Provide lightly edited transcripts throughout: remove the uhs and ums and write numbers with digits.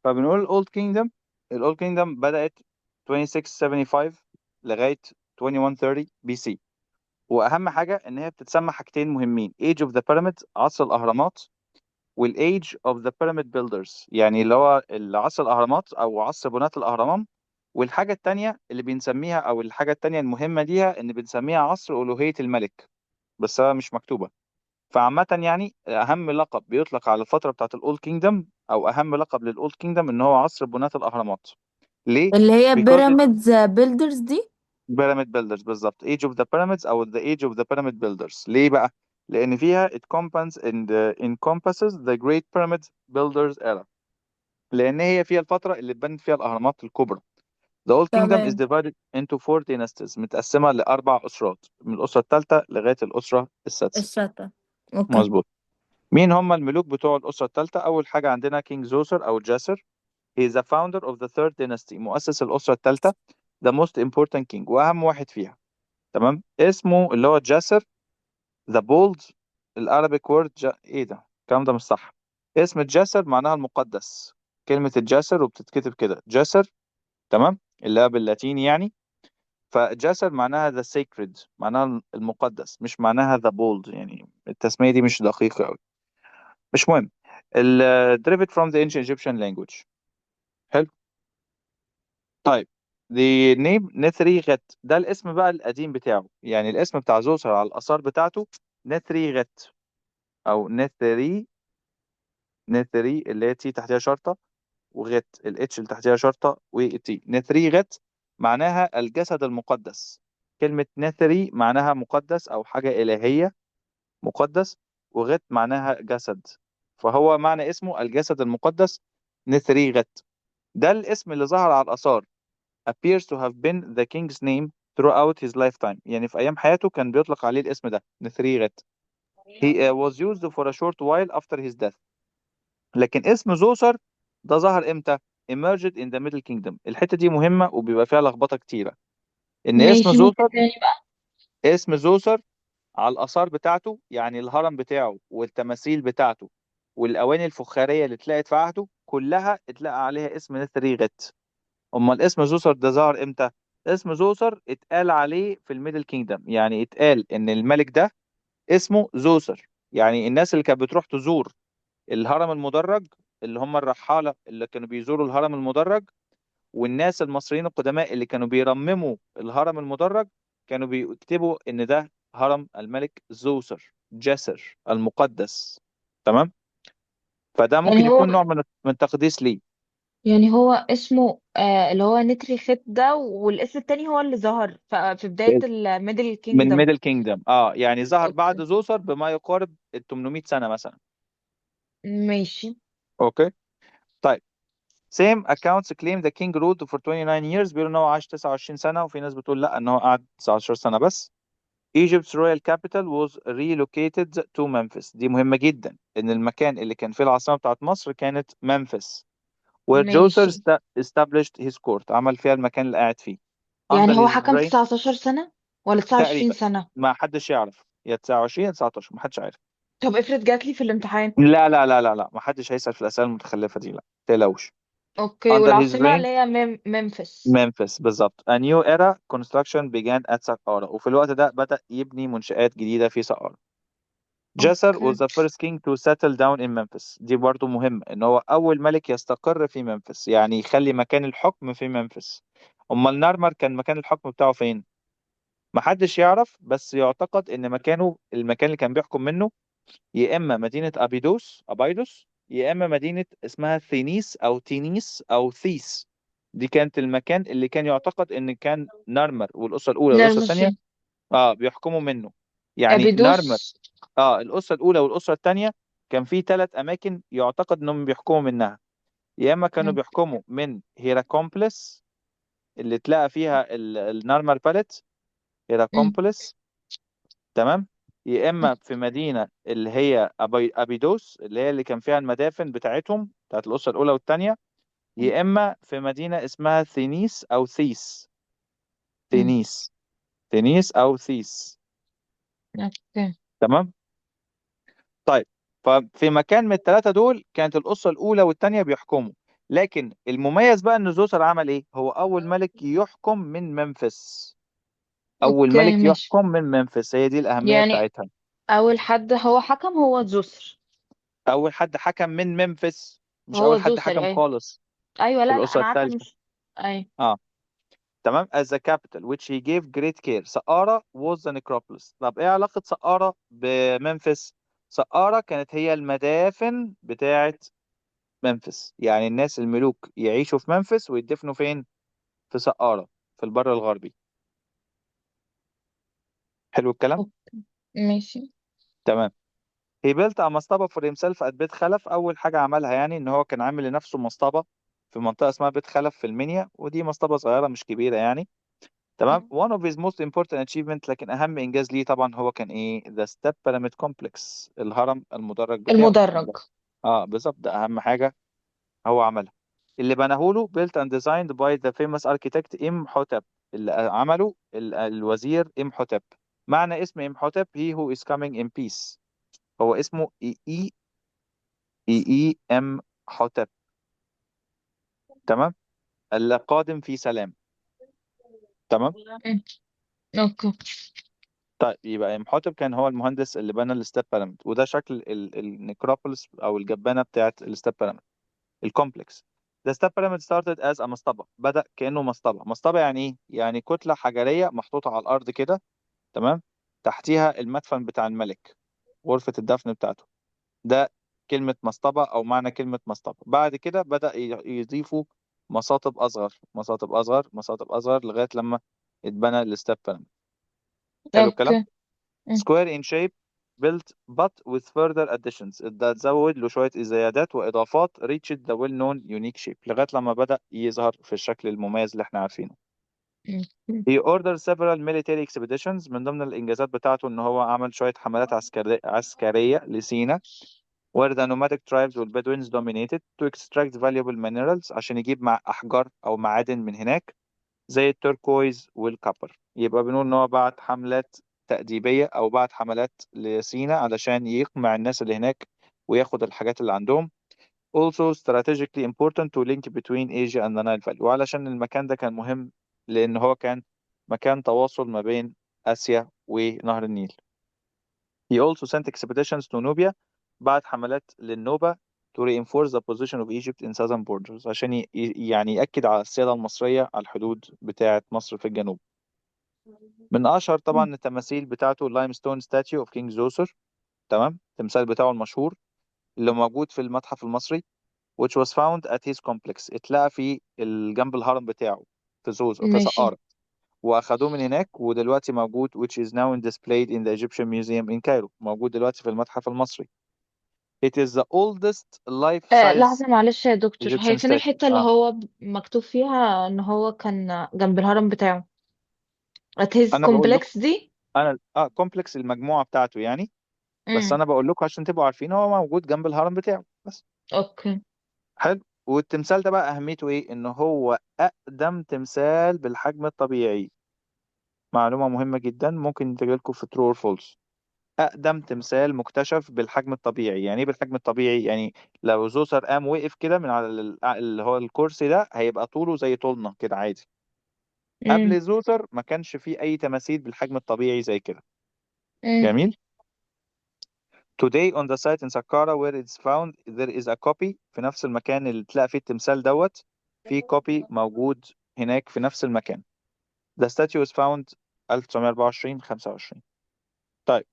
فبنقول الأولد كينجدم بدأت 2675 لغاية 2130 بي سي. وأهم حاجة إن هي بتتسمى حاجتين مهمين: Age of the Pyramid عصر الأهرامات، والage of the pyramid builders يعني اللي هو عصر الأهرامات أو عصر بناة الأهرام. والحاجة التانية اللي بنسميها أو الحاجة التانية المهمة ليها إن بنسميها عصر ألوهية الملك، بس هي مش مكتوبة. فعامة يعني أهم لقب بيطلق على الفترة بتاعت الأولد كينجدم أو أهم لقب للأولد كينجدم إن هو عصر بناة الأهرامات. ليه؟ اللي هي because بيراميدز بيلدرز دي. pyramid builders بالظبط age of the pyramids أو the age of the pyramid builders. ليه بقى؟ لأن فيها encompasses the great pyramid builders era، لأن هي فيها الفترة اللي اتبنت فيها الأهرامات الكبرى. The Old Kingdom is تمام. divided into four dynasties متقسمة لأربع أسرات من الأسرة الثالثة لغاية الأسرة السادسة. الشتا. اوكي. مظبوط. مين هم الملوك بتوع الأسرة الثالثة؟ أول حاجة عندنا كينج زوسر أو جاسر. He is the founder of the third dynasty، مؤسس الأسرة الثالثة. The most important king وأهم واحد فيها. تمام. اسمه اللي هو جاسر the bold. الأرابيك وورد إيه ده؟ الكلام ده مش صح. اسم جاسر معناها المقدس. كلمة الجاسر وبتتكتب كده جاسر. تمام. اللي هي باللاتيني يعني. فجاسر معناها the sacred، معناها المقدس، مش معناها the bold. يعني التسمية دي مش دقيقة أوي. مش مهم. derived from the ancient Egyptian language. حلو. طيب. the name نثري غت ده الاسم بقى القديم بتاعه، يعني الاسم بتاع زوسر على الآثار بتاعته نثري غت أو نثري اللي هي تي تحتها شرطة، وغت الاتش اللي تحتها شرطة والتي نثري غت معناها الجسد المقدس. كلمة نثري معناها مقدس أو حاجة إلهية، مقدس. وغت معناها جسد، فهو معنى اسمه الجسد المقدس. نثري غت ده الاسم اللي ظهر على الآثار appears to have been the king's name throughout his lifetime. يعني في أيام حياته كان بيطلق عليه الاسم ده نثري غت. He was used for a short while after his death. لكن اسم زوسر ده ظهر امتى؟ emerged in the middle kingdom. الحتة دي مهمة وبيبقى فيها لخبطة كتيرة. ان ماشي، ممكن تاني بقى. اسم زوسر على الآثار بتاعته يعني الهرم بتاعه والتماثيل بتاعته والأواني الفخارية اللي اتلاقت في عهده كلها اتلقى عليها اسم نثري غت. أمال اسم زوسر ده ظهر امتى؟ اسم زوسر اتقال عليه في الميدل كينجدم، يعني اتقال ان الملك ده اسمه زوسر. يعني الناس اللي كانت بتروح تزور الهرم المدرج، اللي هم الرحالة اللي كانوا بيزوروا الهرم المدرج، والناس المصريين القدماء اللي كانوا بيرمموا الهرم المدرج، كانوا بيكتبوا ان ده هرم الملك زوسر جسر المقدس. تمام. فده ممكن يعني هو يكون نوع من التقديس ليه. يعني هو اسمه اللي هو نتري خيت ده، والاسم التاني هو اللي ظهر في بداية الميدل من كينجدم. ميدل كينجدم يعني ظهر بعد اوكي. زوسر بما يقارب ال 800 سنة مثلا. ماشي. اوكي. طيب. same accounts claim the king ruled for 29 years. بيقولوا ان هو عاش 29 سنة، وفي ناس بتقول لا ان هو قعد 19 سنة بس. Egypt's royal capital was relocated to Memphis. دي مهمة جدا ان المكان اللي كان فيه العاصمة بتاعت مصر كانت ممفيس. where Djoser ماشي. established his court. عمل فيها المكان اللي قاعد فيه. under يعني هو his حكم reign. 19 سنة ولا 29 تقريبا. سنة؟ ما حدش يعرف يا 29 يا 19، ما حدش عارف. طب افرض جات لي في الامتحان. لا لا لا لا لا، ما حدش هيسأل في الأسئلة المتخلفة دي، لا تقلقوش. اوكي، under his والعاصمة reign. اللي هي ممفيس. ممفيس بالظبط. a new era construction began at سقارة، وفي الوقت ده بدأ يبني منشآت جديدة في سقارة. جاسر was اوكي. the first king to settle down in Memphis. دي برضو مهم ان هو اول ملك يستقر في ممفيس، يعني يخلي مكان الحكم في ممفيس. امال نارمر كان مكان الحكم بتاعه فين؟ محدش يعرف، بس يعتقد ان مكانه المكان اللي كان بيحكم منه يا اما مدينة ابيدوس، يا اما مدينة اسمها ثينيس او تينيس او ثيس. دي كانت المكان اللي كان يعتقد ان كان نارمر والاسرة الاولى لا والاسرة الثانية المصري. بيحكموا منه. يعني نارمر. ابيدوس. الأسرة الأولى والأسرة الثانية كان في ثلاث أماكن يعتقد إنهم بيحكموا منها. يا إما كانوا مم. بيحكموا من هيراكومبلس اللي تلاقى فيها النارمال باليت، مم. هيراكومبلس. تمام. يا إما في مدينة اللي هي أبيدوس اللي هي اللي كان فيها المدافن بتاعتهم بتاعت الأسرة الأولى والثانية. يا إما في مدينة اسمها ثينيس أو ثيس. مم. ثينيس. ثينيس أو ثيس. اوكي. تمام. طيب. ففي مكان من الثلاثة دول كانت الأسرة الأولى والثانية بيحكموا. لكن المميز بقى ان زوسر عمل ايه؟ هو اول ملك يحكم من منفس. اول اوكي ملك ماشي. يحكم من منفس، هي دي الاهميه يعني بتاعتها. اول حد هو حكم هو زوسر. اول حد حكم من منفس، مش هو اول حد زوسر حكم ايوه. خالص ايوه، في لا لا الاسره انا عارفه الثالثه. مش. ايوه. اه تمام. as the capital which he gave great care. سقارة was the necropolis. طب ايه علاقه سقارة بمنفس؟ سقارة كانت هي المدافن بتاعت منفس، يعني الناس الملوك يعيشوا في منفس ويدفنوا فين؟ في سقارة، في البر الغربي. حلو الكلام. أوكي. ماشي. تمام. he built a مصطبة for himself at بيت خلف. أول حاجة عملها يعني إن هو كان عامل لنفسه مصطبة في منطقة اسمها بيت خلف في المنيا، ودي مصطبة صغيرة مش كبيرة يعني. تمام. one of his most important achievement، لكن أهم إنجاز ليه طبعا هو كان إيه؟ the step pyramid complex، الهرم المدرج بتاعه المدرج. اه بالظبط، ده أهم حاجة هو عملها. اللي بناه له built and designed by the famous architect إمحوتب، اللي عمله الوزير إمحوتب. معنى اسم إمحوتب he who is coming in peace. هو اسمه إي إم حوتب. تمام. القادم في سلام. تمام. مم. اوكي. طيب يبقى إمحوتب كان هو المهندس اللي بنى الستيب بيراميد، وده شكل النكروبوليس او الجبانه بتاعت الستيب بيراميد الكومبلكس. The step pyramid started as a مصطبة. بدأ كأنه مصطبة. مصطبة يعني ايه؟ يعني كتلة حجرية محطوطة على الأرض كده. تمام. تحتيها المدفن بتاع الملك، غرفة الدفن بتاعته. ده كلمة مصطبة أو معنى كلمة مصطبة. بعد كده بدأ يضيفوا مصاطب أصغر، مصاطب أصغر، مصاطب أصغر، لغاية لما اتبنى الستيب بيراميد. حلو الكلام. اوكي. مم. square in shape built but with further additions. ده تزود له شوية زيادات وإضافات reached the well known unique shape، لغاية لما بدأ يظهر في الشكل المميز اللي احنا عارفينه. مم. He ordered several military expeditions. من ضمن الإنجازات بتاعته إن هو عمل شوية حملات عسكرية لسينا where the nomadic tribes والبدوينز dominated to extract valuable minerals، عشان يجيب مع أحجار أو معادن من هناك زي التوركويز والكابر. يبقى بنقول إن هو بعت حملات تأديبية أو بعت حملات لسينا علشان يقمع الناس اللي هناك وياخد الحاجات اللي عندهم. also strategically important to link between Asia and the Nile Valley، وعلشان المكان ده كان مهم لأن هو كان مكان تواصل ما بين آسيا ونهر النيل. He also sent expeditions to Nubia. بعت حملات للنوبة to reinforce the position of Egypt in southern borders، عشان يعني يأكد على السيادة المصرية على الحدود بتاعة مصر في الجنوب. من أشهر مم. طبعا التماثيل بتاعته لايمستون ستاتيو اوف كينج زوسر. تمام. التمثال بتاعه المشهور اللي موجود في المتحف المصري which was found at his complex. اتلقى في جنب الهرم بتاعه في في ماشي. سقارة، واخدوه من هناك ودلوقتي موجود which is now displayed in the Egyptian Museum in Cairo. موجود دلوقتي في المتحف المصري. It is the oldest life size لحظة معلش يا دكتور، هي Egyptian فين statue. الحتة اللي هو مكتوب فيها ان هو كان جنب الهرم بتاعه at his انا بقول لكم، complex دي؟ انا كومبلكس المجموعة بتاعته يعني. بس امم. انا بقول لكم عشان تبقوا عارفين هو موجود جنب الهرم بتاعه بس. اوكي. حلو. والتمثال ده بقى اهميته ايه؟ ان هو اقدم تمثال بالحجم الطبيعي. معلومة مهمة جدا ممكن تجيلكوا في true or false. اقدم تمثال مكتشف بالحجم الطبيعي. يعني ايه بالحجم الطبيعي؟ يعني لو زوسر قام وقف كده من على اللي هو الكرسي ده هيبقى طوله زي طولنا كده عادي. امم. قبل زوسر ما كانش فيه اي تماثيل بالحجم الطبيعي زي كده. امم. جميل. Today on the site in Saqqara where it's found there is a copy. في نفس المكان اللي تلاقي فيه التمثال دوت، في كوبي موجود هناك في نفس المكان. The statue was found 1924 25. طيب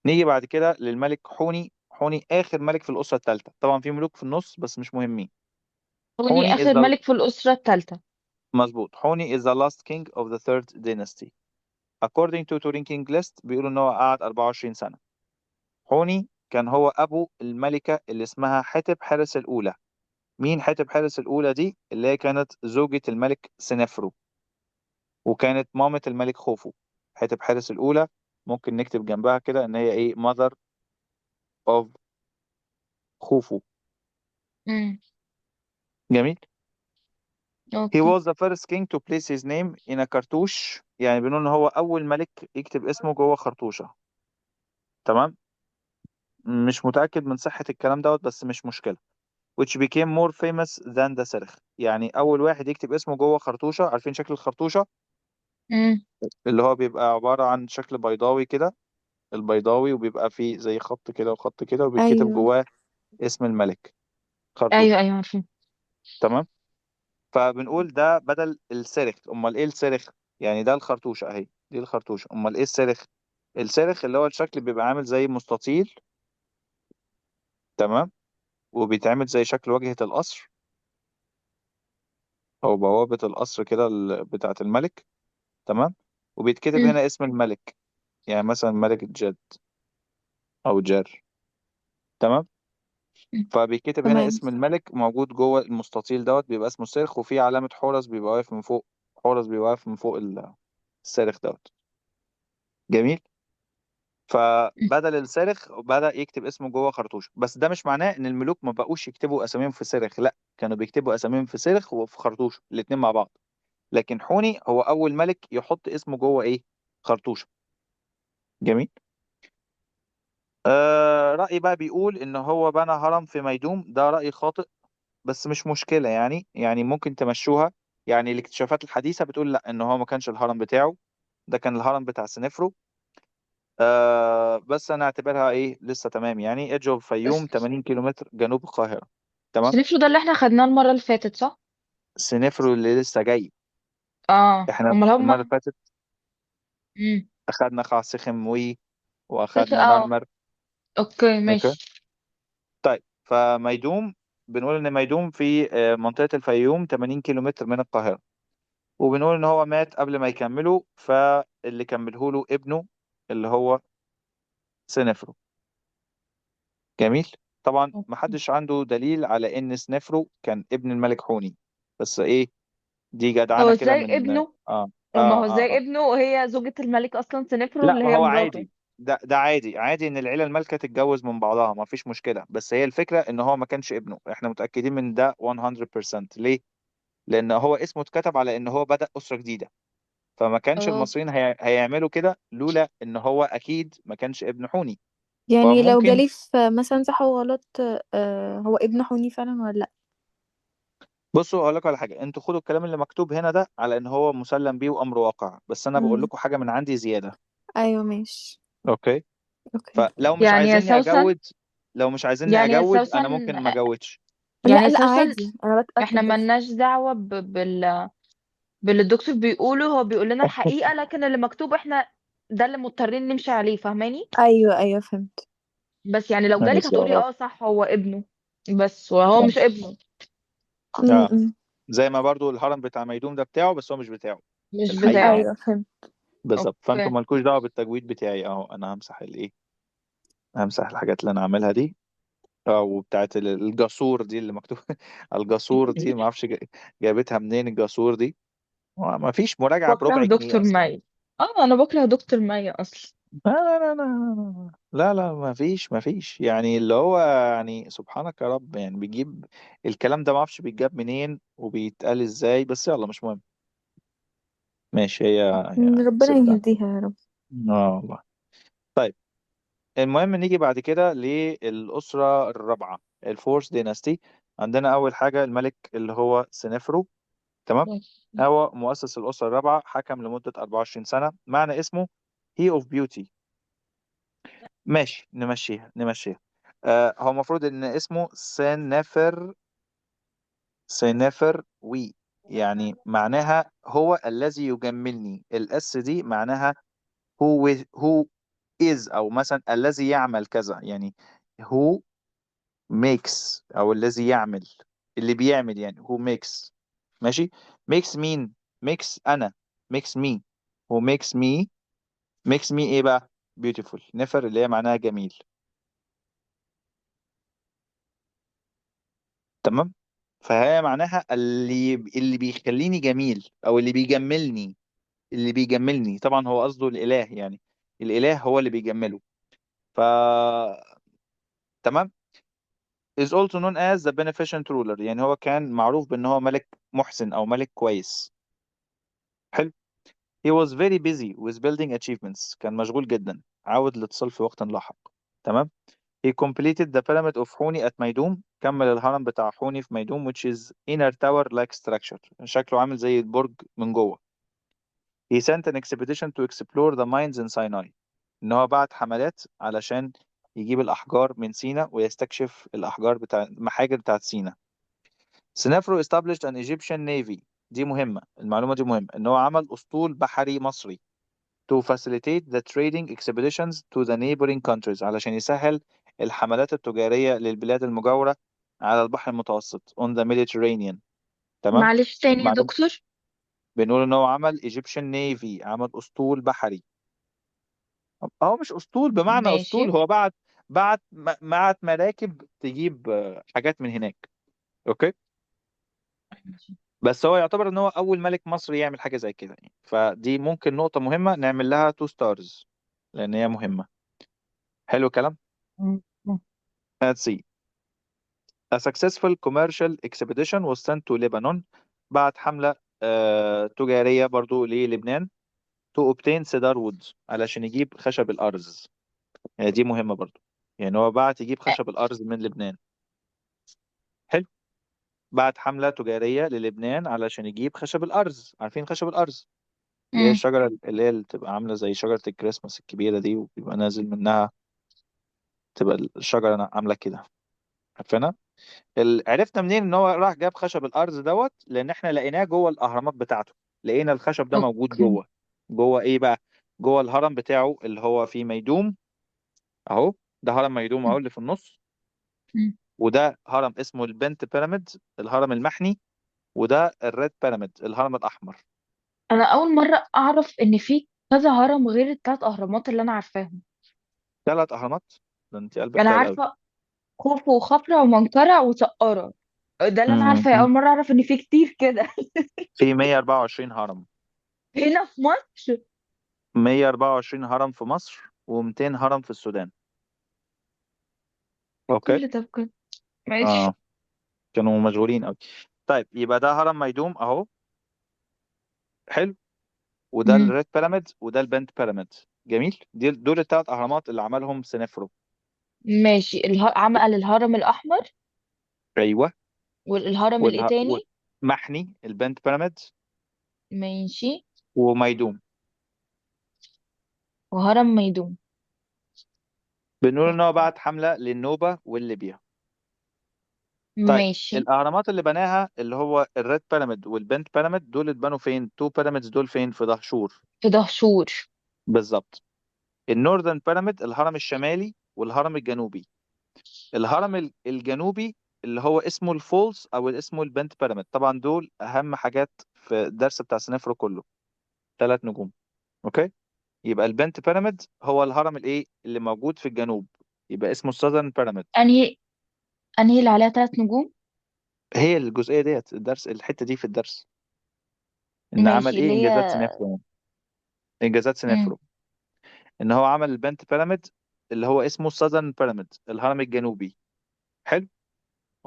نيجي بعد كده للملك حوني. حوني آخر ملك في الأسرة الثالثة. طبعا في ملوك في النص بس مش مهمين. ودي حوني is اخر the ملك في الأسرة الثالثة. مظبوط. حوني is the last king of the third dynasty. According to Turin King list بيقولوا إن هو قعد 24 سنة. حوني كان هو أبو الملكة اللي اسمها حتب حرس الأولى. مين حتب حرس الأولى دي؟ اللي هي كانت زوجة الملك سنفرو، وكانت مامة الملك خوفو. حتب حارس الأولى ممكن نكتب جنبها كده إن هي إيه mother of خوفو. امم. جميل. he اوكي. was the first king to place his name in a cartouche. يعني بنقول إن هو أول ملك يكتب اسمه جوه خرطوشة. تمام. مش متأكد من صحة الكلام دوت بس مش مشكلة. which became more famous than the سرخ. يعني أول واحد يكتب اسمه جوه خرطوشة. عارفين شكل الخرطوشة امم. اللي هو بيبقى عبارة عن شكل بيضاوي كده، البيضاوي، وبيبقى فيه زي خط كده وخط كده، وبيتكتب ايوه. جواه اسم الملك، ايوه خرطوشة. ايوه عارفين. تمام. فبنقول ده بدل السرخ. امال ايه السرخ؟ يعني ده الخرطوشة اهي، دي الخرطوشة. امال ايه السرخ؟ السرخ اللي هو الشكل بيبقى عامل زي مستطيل، تمام، وبيتعمل زي شكل واجهة القصر او بوابة القصر كده بتاعة الملك، تمام، وبيتكتب امم. هنا اسم الملك، يعني مثلا ملك جد او جر، تمام. فبيتكتب هنا تمام. اسم الملك موجود جوه المستطيل دوت، بيبقى اسمه سرخ، وفيه علامة حورس بيبقى واقف من فوق، حورس بيبقى واقف من فوق السرخ دوت. جميل. فبدل السرخ بدأ يكتب اسمه جوه خرطوش. بس ده مش معناه ان الملوك ما بقوش يكتبوا اساميهم في سرخ، لا، كانوا بيكتبوا اساميهم في سرخ وفي خرطوش الاتنين مع بعض. لكن حوني هو اول ملك يحط اسمه جوه ايه؟ خرطوش. جميل. رأيي بقى بيقول ان هو بنى هرم في ميدوم. ده رأي خاطئ، بس مش مشكلة، يعني ممكن تمشوها. يعني الاكتشافات الحديثة بتقول لا، ان هو ما كانش الهرم بتاعه، ده كان الهرم بتاع سنفرو. بس انا اعتبرها ايه، لسه تمام. يعني ايدج اوف فيوم بس 80 كيلومتر جنوب القاهرة. تمام. سنيفرو ده اللي احنا خدناه المرة اللي فاتت صح؟ سنفرو اللي لسه جاي. اه احنا امال المرة اللي هما. فاتت امم. اخدنا خاصخم وي، صف واخدنا اه. نرمر. اوكي اوكي. ماشي. طيب، فميدوم، بنقول ان ميدوم في منطقة الفيوم 80 كيلومتر من القاهرة. وبنقول ان هو مات قبل ما يكمله، فاللي كمله له ابنه اللي هو سنفرو. جميل. طبعا محدش عنده دليل على ان سنفرو كان ابن الملك حوني، بس ايه، دي هو جدعنة كده ازاي من ابنه؟ اه ما اه هو اه, ازاي آه. ابنه وهي زوجة الملك اصلا سنيفرو لا، اللي ما هي هو مراته؟ عادي. ده عادي، عادي ان العيلة المالكة تتجوز من بعضها، ما فيش مشكلة. بس هي الفكرة ان هو ما كانش ابنه، احنا متأكدين من ده 100%. ليه؟ لان هو اسمه اتكتب على ان هو بدأ أسرة جديدة، فما كانش اه. المصريين هيعملوا كده لولا ان هو اكيد ما كانش ابن حوني. يعني لو فممكن. جالي في مثلا صح وغلط، هو ابن حوني فعلا ولا لا؟ بصوا اقول لكم على حاجه، انتوا خدوا الكلام اللي مكتوب هنا ده على ان هو مسلم بيه وامر واقع، بس انا بقول امم. لكم حاجه من عندي زياده. ايوه ماشي. اوكي. اوكي. فلو مش يعني يا عايزيني سوسن. اجود، لو مش عايزيني يعني يا اجود انا سوسن. ممكن ما اجودش. يعني لا يا لا سوسن. عادي، انا احنا بتأكد بس. ملناش دعوة باللي الدكتور بيقوله. هو بيقول لنا الحقيقة، لكن اللي مكتوب احنا ده اللي مضطرين نمشي عليه، فاهماني؟ ايوه ايوه فهمت. بس يعني لو جالك ماشي يا هتقولي رب. اه صح هو ابنه، بس وهو مش ابنه. اه، امم. زي ما برضو الهرم بتاع ميدوم ده بتاعه، بس هو مش بتاعه في مش الحقيقه بتاعه. يعني. ايوه فهمت. بالظبط. فانتم اوكي. مالكوش دعوه بالتجويد بتاعي اهو. انا همسح الايه، همسح الحاجات اللي انا عاملها دي. اه، وبتاعت الجاسور دي اللي مكتوب الجاسور دي ما اعرفش جابتها منين الجاسور دي. ما فيش مراجعة بكره بربع دكتور جنيه أصلا. مي. اه انا بكره دكتور مي اصلا. لا لا لا لا لا لا، ما فيش يعني اللي هو، يعني سبحانك يا رب، يعني بيجيب الكلام ده، ما اعرفش بيتجاب منين وبيتقال ازاي، بس يلا مش مهم. ماشي، هي ربنا ست عم. يهديها يا رب. اه والله. طيب، المهم نيجي بعد كده للأسرة الرابعة، الفورس ديناستي. عندنا أول حاجة الملك اللي هو سنفرو. تمام. هو مؤسس الأسرة الرابعة، حكم لمدة 24 سنة. معنى اسمه he of beauty. ماشي، نمشيها نمشيها. هو المفروض ان اسمه سنفر، سنفر وي، يعني معناها هو الذي يجملني. الاس دي معناها هو is، او مثلا الذي يعمل كذا، يعني who makes، او الذي يعمل، اللي بيعمل يعني who makes. ماشي. makes مين؟ makes انا، makes me. who makes me ايه بقى؟ beautiful. نفر اللي هي معناها جميل. تمام. فهي معناها اللي بيخليني جميل، او اللي بيجملني. اللي بيجملني طبعا هو قصده الاله يعني، الاله هو اللي بيجمله. ف تمام. is also known as the beneficent ruler. يعني هو كان معروف بان هو ملك محسن او ملك كويس. حلو. he was very busy with building achievements. كان مشغول جدا. عاود الاتصال في وقت لاحق. تمام. He completed the pyramid of حوني at ميدوم. كمل الهرم بتاع حوني في ميدوم which is inner tower like structure. شكله عامل زي البرج من جوه. He sent an expedition to explore the mines in Sinai. إن هو بعت حملات علشان يجيب الأحجار من سيناء ويستكشف الأحجار بتاع المحاجر بتاعت سيناء. سنافرو established an Egyptian navy. دي مهمة، المعلومة دي مهمة، إن هو عمل أسطول بحري مصري to facilitate the trading expeditions to the neighboring countries علشان يسهل الحملات التجارية للبلاد المجاورة على البحر المتوسط on the Mediterranean. تمام. معلش تاني يا معلومة، دكتور. بنقول إن هو عمل Egyptian navy، عمل أسطول بحري. هو مش أسطول بمعنى ماشي. أسطول، هو بعت مراكب تجيب حاجات من هناك. أوكي. بس هو يعتبر ان هو اول ملك مصري يعمل حاجه زي كده يعني، فدي ممكن نقطه مهمه نعمل لها 2 ستارز لان هي مهمه. حلو الكلام. مم. Let's see. A successful commercial expedition was sent to Lebanon. بعت حمله تجاريه برضو للبنان to obtain cedar wood علشان يجيب خشب الارز. يعني دي مهمه برضو، يعني هو بعت يجيب خشب الارز من لبنان. حلو. بعت حمله تجاريه للبنان علشان يجيب خشب الارز. عارفين خشب الارز اللي هي مم. الشجرة اللي هي اللي بتبقى عاملة زي شجرة الكريسماس الكبيرة دي وبيبقى نازل منها، تبقى الشجرة عاملة كده. عارفينها؟ عرفنا منين إن هو راح جاب خشب الأرز دوت؟ لأن إحنا لقيناه جوه الأهرامات بتاعته. لقينا الخشب ده موجود اوكي. جوه. جوه إيه بقى؟ جوه الهرم بتاعه اللي هو في ميدوم. أهو ده هرم ميدوم أهو اللي في النص. مم. وده هرم اسمه البنت بيراميد، الهرم المحني. وده الريد بيراميد، الهرم الأحمر. انا اول مره اعرف ان في كذا هرم غير الثلاث اهرامات اللي انا عارفاهم. 3 أهرامات. ده أنت قلبك انا تقل أوي. عارفه خوفو وخفرع ومنقرع وسقاره. ده اللي انا عارفاه. مم. اول مره اعرف ان في كتير كده. في 124 هرم. هنا في مصر. 124 هرم في مصر و200 هرم في السودان. اوكي. كل ده بجد؟ ماشي. اه كانوا مشغولين قوي. طيب يبقى ده هرم ميدوم اهو. حلو. وده مم. الريد بيراميد وده البنت بيراميد. جميل. دول ال3 اهرامات اللي عملهم سنفرو. ماشي. عمل الهرم الاحمر. ايوه. والهرم الايه تاني؟ محني البنت بيراميد. ماشي. وميدوم. وهرم ميدوم. بنقول ان هو بعت حمله للنوبه والليبيا. طيب ماشي. الاهرامات اللي بناها اللي هو الريد بيراميد والبنت بيراميد دول اتبنوا فين؟ 2 بيراميدز دول فين؟ في دهشور. في دهشور. بالظبط. النورذرن بيراميد الهرم الشمالي والهرم الجنوبي. الهرم الجنوبي اللي هو اسمه الفولس او اسمه البنت بيراميد. طبعا دول اهم حاجات في الدرس بتاع سنفرو كله. 3 نجوم. اوكي. يبقى البنت بيراميد هو الهرم الايه اللي موجود في الجنوب، يبقى اسمه الساذرن بيراميد. انهي اللي عليها 3 نجوم؟ هي الجزئيه ديت الدرس، الحته دي في الدرس، ان عمل ماشي ايه اللي انجازات هي. سنفرو يعني. انجازات مم. سنفرو ان هو عمل البنت بيراميد اللي هو اسمه الساذرن بيراميد، الهرم الجنوبي. حلو.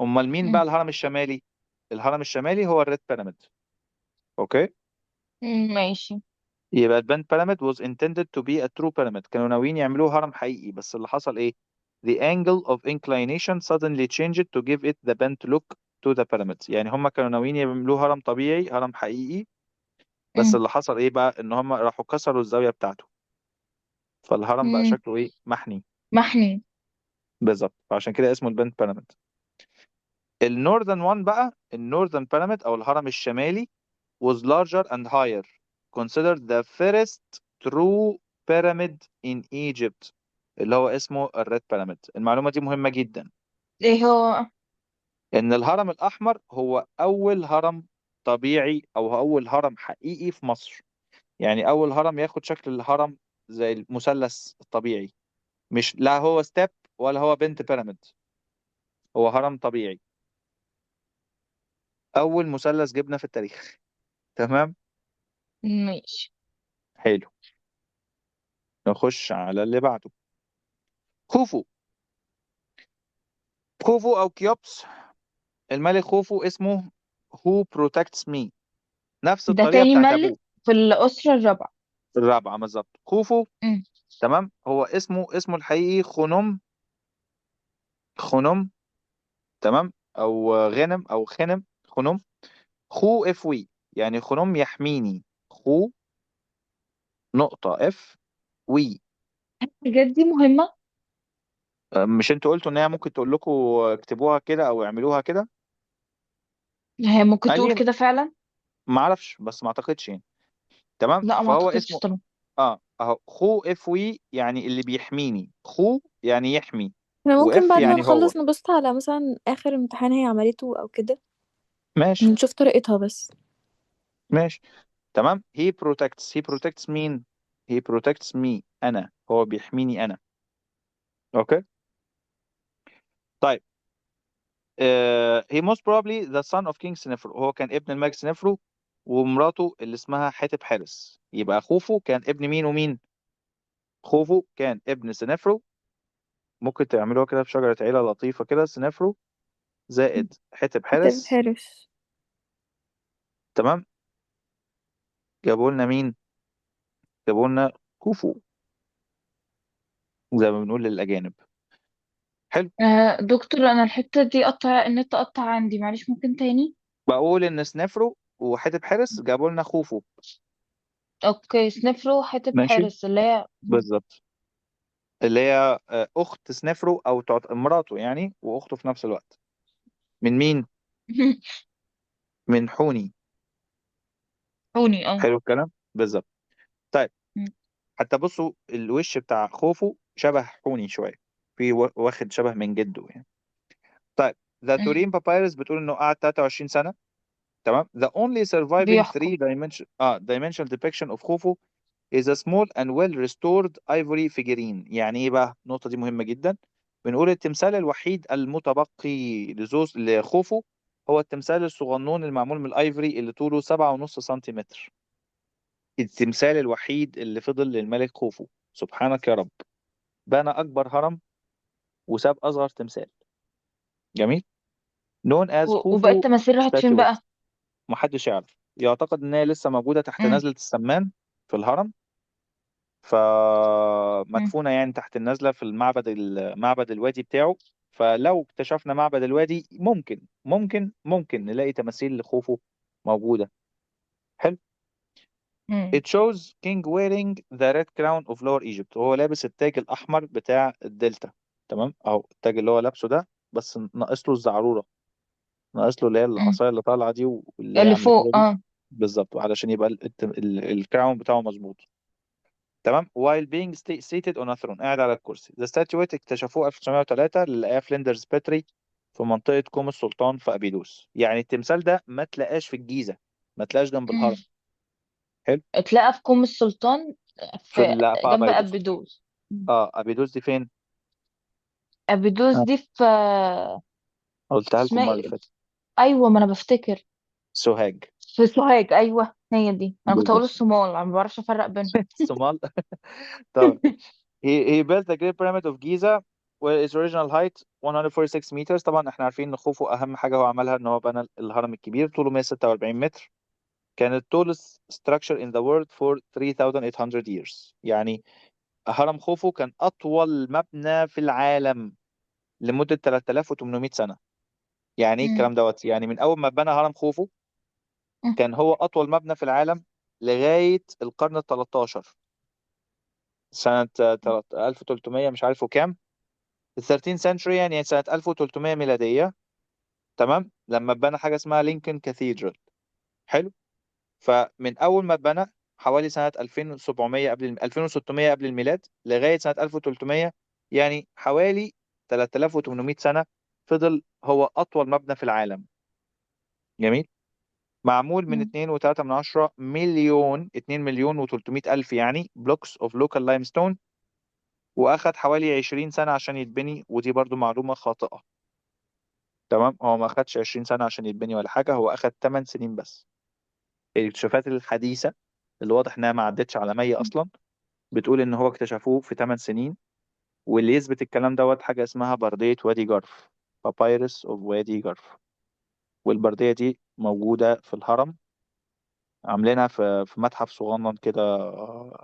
امال مين بقى مم. الهرم الشمالي؟ الهرم الشمالي هو الريد بيراميد. اوكي. ماشي. يبقى البنت pyramid was intended to be a true pyramid. كانوا ناويين يعملوه هرم حقيقي، بس اللي حصل ايه؟ The angle of inclination suddenly changed to give it the bent look to the pyramid. يعني هم كانوا ناويين يعملوه هرم طبيعي، هرم حقيقي، بس مم. اللي حصل ايه بقى؟ ان هم راحوا كسروا الزاوية بتاعته، فالهرم بقى مم. شكله ايه؟ محني. محني. بالظبط، فعشان كده اسمه البنت pyramid. النورذن وان بقى، النورذن pyramid او الهرم الشمالي was larger and higher, considered the first true pyramid in Egypt اللي هو اسمه الريد بيراميد. المعلومة دي مهمة جدا. ايه هو؟ إن الهرم الأحمر هو أول هرم طبيعي أو أول هرم حقيقي في مصر. يعني أول هرم ياخد شكل الهرم زي المثلث الطبيعي، مش لا هو ستيب ولا هو بنت بيراميد، هو هرم طبيعي. أول مثلث جبنة في التاريخ. تمام. ماشي. حلو. نخش على اللي بعده. خوفو. خوفو أو كيوبس، الملك خوفو اسمه Who protects me. نفس ده الطريقة تاني بتاعت ملك أبوه. في الأسرة الرابعة. الرابعة بالظبط خوفو. مم. تمام. هو اسمه الحقيقي خنوم خنم، تمام، او غنم او خنم، خنم. خو اف وي، يعني خنم يحميني. خو نقطة اف وي. الحاجات دي مهمة. مش انتوا قلتوا ان هي ممكن تقول لكم اكتبوها كده او اعملوها كده؟ هي ممكن قال تقول لي كده فعلا. ما اعرفش بس ما اعتقدش يعني. تمام، لا ما فهو اعتقدش اسمه طبعا. اه اهو خو اف وي، يعني اللي بيحميني. خو يعني يحمي، احنا ممكن واف بعد ما يعني هو. نخلص نبص على مثلا آخر امتحان هي عملته أو كده، ماشي. نشوف طريقتها بس. ماشي. تمام. he protects مين؟ he protects me، انا، هو بيحميني انا. اوكي. طيب. he most probably the son of king سنفرو، هو كان ابن الملك سنفرو ومراته اللي اسمها حتب حارس. يبقى خوفو كان ابن مين ومين؟ خوفو كان ابن سنفرو. ممكن تعملوها كده في شجرة عيلة لطيفة كده، سنفرو زائد حتب كتاب حارس. حارس. تمام. جابوا لنا مين؟ جابوا لنا خوفو، زي ما بنقول للأجانب. حلو. دكتور انا الحتة دي قطع النت، قطع عندي، معلش ممكن تاني؟ بقول إن سنفرو وحتب حارس جابوا لنا خوفو. اوكي، سنفرو حتة ماشي. حارس اللي هي بالظبط. اللي هي أخت سنفرو أو مراته يعني، وأخته في نفس الوقت. من مين؟ من حوني. هوني اه. حلو الكلام. بالظبط. طيب. م- حتى بصوا الوش بتاع خوفو شبه حوني شوية، في واخد شبه من جده يعني. طيب. ذا م. تورين بابايرس بتقول انه قعد 23 سنة. تمام. The only surviving بيحكم. three dimensional depiction of خوفو is a small and well restored ivory figurine. يعني ايه بقى؟ النقطة دي مهمة جدا. بنقول التمثال الوحيد المتبقي لخوفو هو التمثال الصغنون المعمول من الايفري اللي طوله 7.5 سنتيمتر. التمثال الوحيد اللي فضل للملك خوفو. سبحانك يا رب. بنى أكبر هرم وساب أصغر تمثال. جميل. known as وباقي خوفو التماثيل راحت فين statuette. بقى؟ محدش يعرف. يعتقد إن هي لسه موجودة تحت م- نزلة السمان في الهرم، م- فمدفونة يعني تحت النزلة في معبد الوادي بتاعه. فلو اكتشفنا معبد الوادي ممكن نلاقي تماثيل لخوفو موجودة. حلو. م- It shows king wearing the red crown of Lower Egypt، وهو لابس التاج الأحمر بتاع الدلتا. تمام، أهو التاج اللي هو لابسه ده، بس ناقص له الزعرورة. ناقص له اللي هي م. العصاية اللي طالعة دي واللي هي اللي عاملة كده فوق دي. اه. بالظبط، علشان يبقى الكراون بتاعه مظبوط. تمام. while being seated on a throne، قاعد على الكرسي. The statuette اكتشفوه 1903 اللي لقاه فليندرز بيتري في منطقة كوم السلطان في أبيدوس. يعني التمثال ده ما تلاقاش في الجيزة، ما تلاقاش جنب م. الهرم. حلو. اتلقى في كوم السلطان، في في جنب أبيدوس. أبيدوس. اه أبيدوس دي فين؟ أبيدوس آه. دي في قلتها لكم اسمها المرة اللي ايه؟ فاتت. أيوة ما أنا بفتكر. سوهاج. في سوهاج، أيوة هي دي. أنا كنت هقول بالظبط. الصومال، أنا ما بعرفش أفرق بينهم. الصومال. طبعا. he built the Great Pyramid of Giza where its original height 146 meters. طبعا احنا عارفين ان خوفو اهم حاجة هو عملها ان هو بنى الهرم الكبير طوله 146 متر. كان tallest structure in the world for 3800 years. يعني هرم خوفو كان اطول مبنى في العالم لمدة 3800 سنة. يعني ايه م- الكلام دوت؟ يعني من اول ما بنى هرم خوفو م- كان هو اطول مبنى في العالم لغاية القرن ال 13، سنة 1300 مش عارف وكام. ال 13 century يعني سنة 1300 ميلادية. تمام. لما اتبنى حاجة اسمها لينكولن كاثيدرال. حلو. فمن أول ما اتبنى حوالي سنة 2700 2600 قبل الميلاد لغاية سنة 1300، يعني حوالي 3800 سنة فضل هو أطول مبنى في العالم. جميل. معمول من م- 2.3 من 10 مليون، 2 مليون و300 ألف يعني بلوكس اوف لوكال لايمستون. واخد حوالي 20 سنة عشان يتبني، ودي برضو معلومة خاطئة. تمام. هو ما اخدش 20 سنة عشان يتبني ولا حاجة، هو اخد 8 سنين بس. الاكتشافات الحديثة اللي واضح انها ما عدتش على 100 م- اصلا بتقول ان هو اكتشفوه في 8 سنين. واللي يثبت الكلام دوت حاجة اسمها بردية وادي جرف، بابايرس اوف وادي جرف. والبردية دي موجودة في الهرم، عاملينها في متحف صغنن كده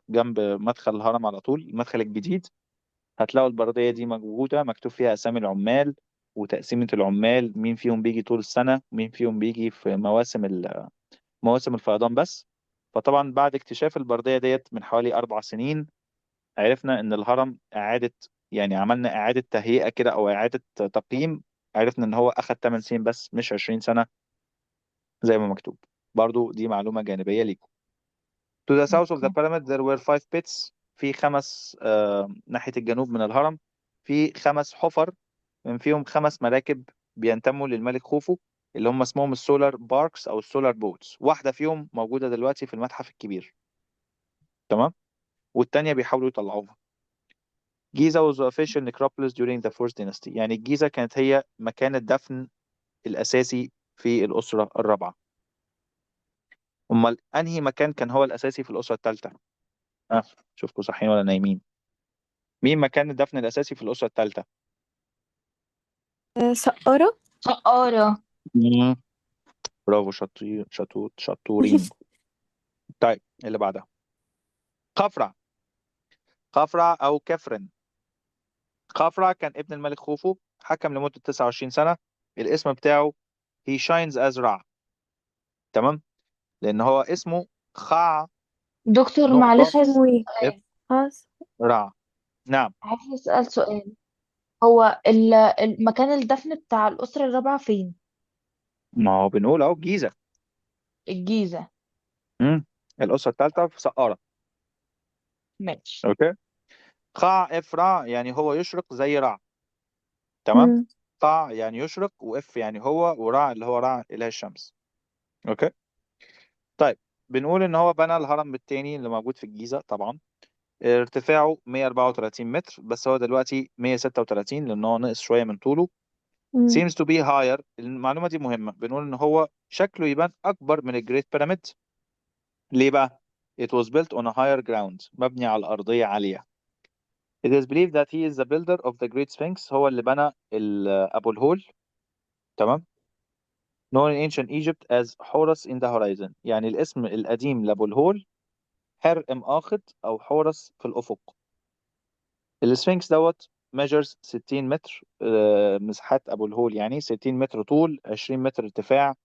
جنب مدخل الهرم على طول، المدخل الجديد. هتلاقوا البردية دي موجودة مكتوب فيها أسامي العمال وتقسيمة العمال، مين فيهم بيجي طول السنة ومين فيهم بيجي في مواسم الفيضان بس. فطبعا بعد اكتشاف البردية ديت من حوالي 4 سنين، عرفنا إن الهرم يعني عملنا إعادة تهيئة كده أو إعادة تقييم. عرفنا إن هو أخد 8 سنين بس مش 20 سنة زي ما مكتوب. برضو دي معلومة جانبية ليكم. To the south of the اوكي. pyramid there were 5 pits. في 5 ناحية الجنوب من الهرم في 5 حفر، من فيهم 5 مراكب بينتموا للملك خوفو، اللي هم اسمهم السولار باركس أو السولار بوتس. واحدة فيهم موجودة دلوقتي في المتحف الكبير، تمام، والتانية بيحاولوا يطلعوها. جيزة was the official necropolis during the fourth dynasty. يعني الجيزة كانت هي مكان الدفن الأساسي في الأسرة الرابعة. أمال أنهي مكان كان هو الأساسي في الأسرة الثالثة؟ أه، شوفكم صاحيين ولا نايمين. مين مكان الدفن الأساسي في الأسرة الثالثة؟ سقارة. سقارة. مم. برافو، شطورين. طيب اللي بعدها خفرع. خفرع أو كفرن. خفرع كان ابن الملك خوفو، حكم لمدة 29 سنة. الاسم بتاعه he shines as رع، تمام، لأن هو اسمه خع دكتور نقطة معلش، اسمه ايه؟ اف خلاص. رع. نعم. عايز أسأل سؤال. هو المكان الدفن بتاع الأسرة الرابعة فين؟ ما هو بنقول أهو الجيزة. الجيزة. مم. الأسرة الثالثة في سقارة. ماشي. أوكي. خع اف رع يعني هو يشرق زي رع، تمام. مم. قاع يعني يشرق، واف يعني هو، ورع اللي هو رع إله الشمس. اوكي. طيب بنقول ان هو بنى الهرم التاني اللي موجود في الجيزة طبعا. ارتفاعه 134 متر، بس هو دلوقتي 136 لان هو نقص شوية من طوله. مم. seems to be higher. المعلومة دي مهمة، بنقول ان هو شكله يبان اكبر من الجريت بيراميد. ليه بقى؟ it was built on a higher ground. مبني على أرضية عالية. it is believed that he is the builder of the Great Sphinx. هو اللي بنى أبو الهول، تمام. known in ancient Egypt as حورس in the horizon. يعني الاسم القديم لأبو الهول حرق مآخذ أو حورس في الأفق. السفنكس دوت measures 60 متر. مساحات أبو الهول يعني 60 متر طول، 20 متر ارتفاع،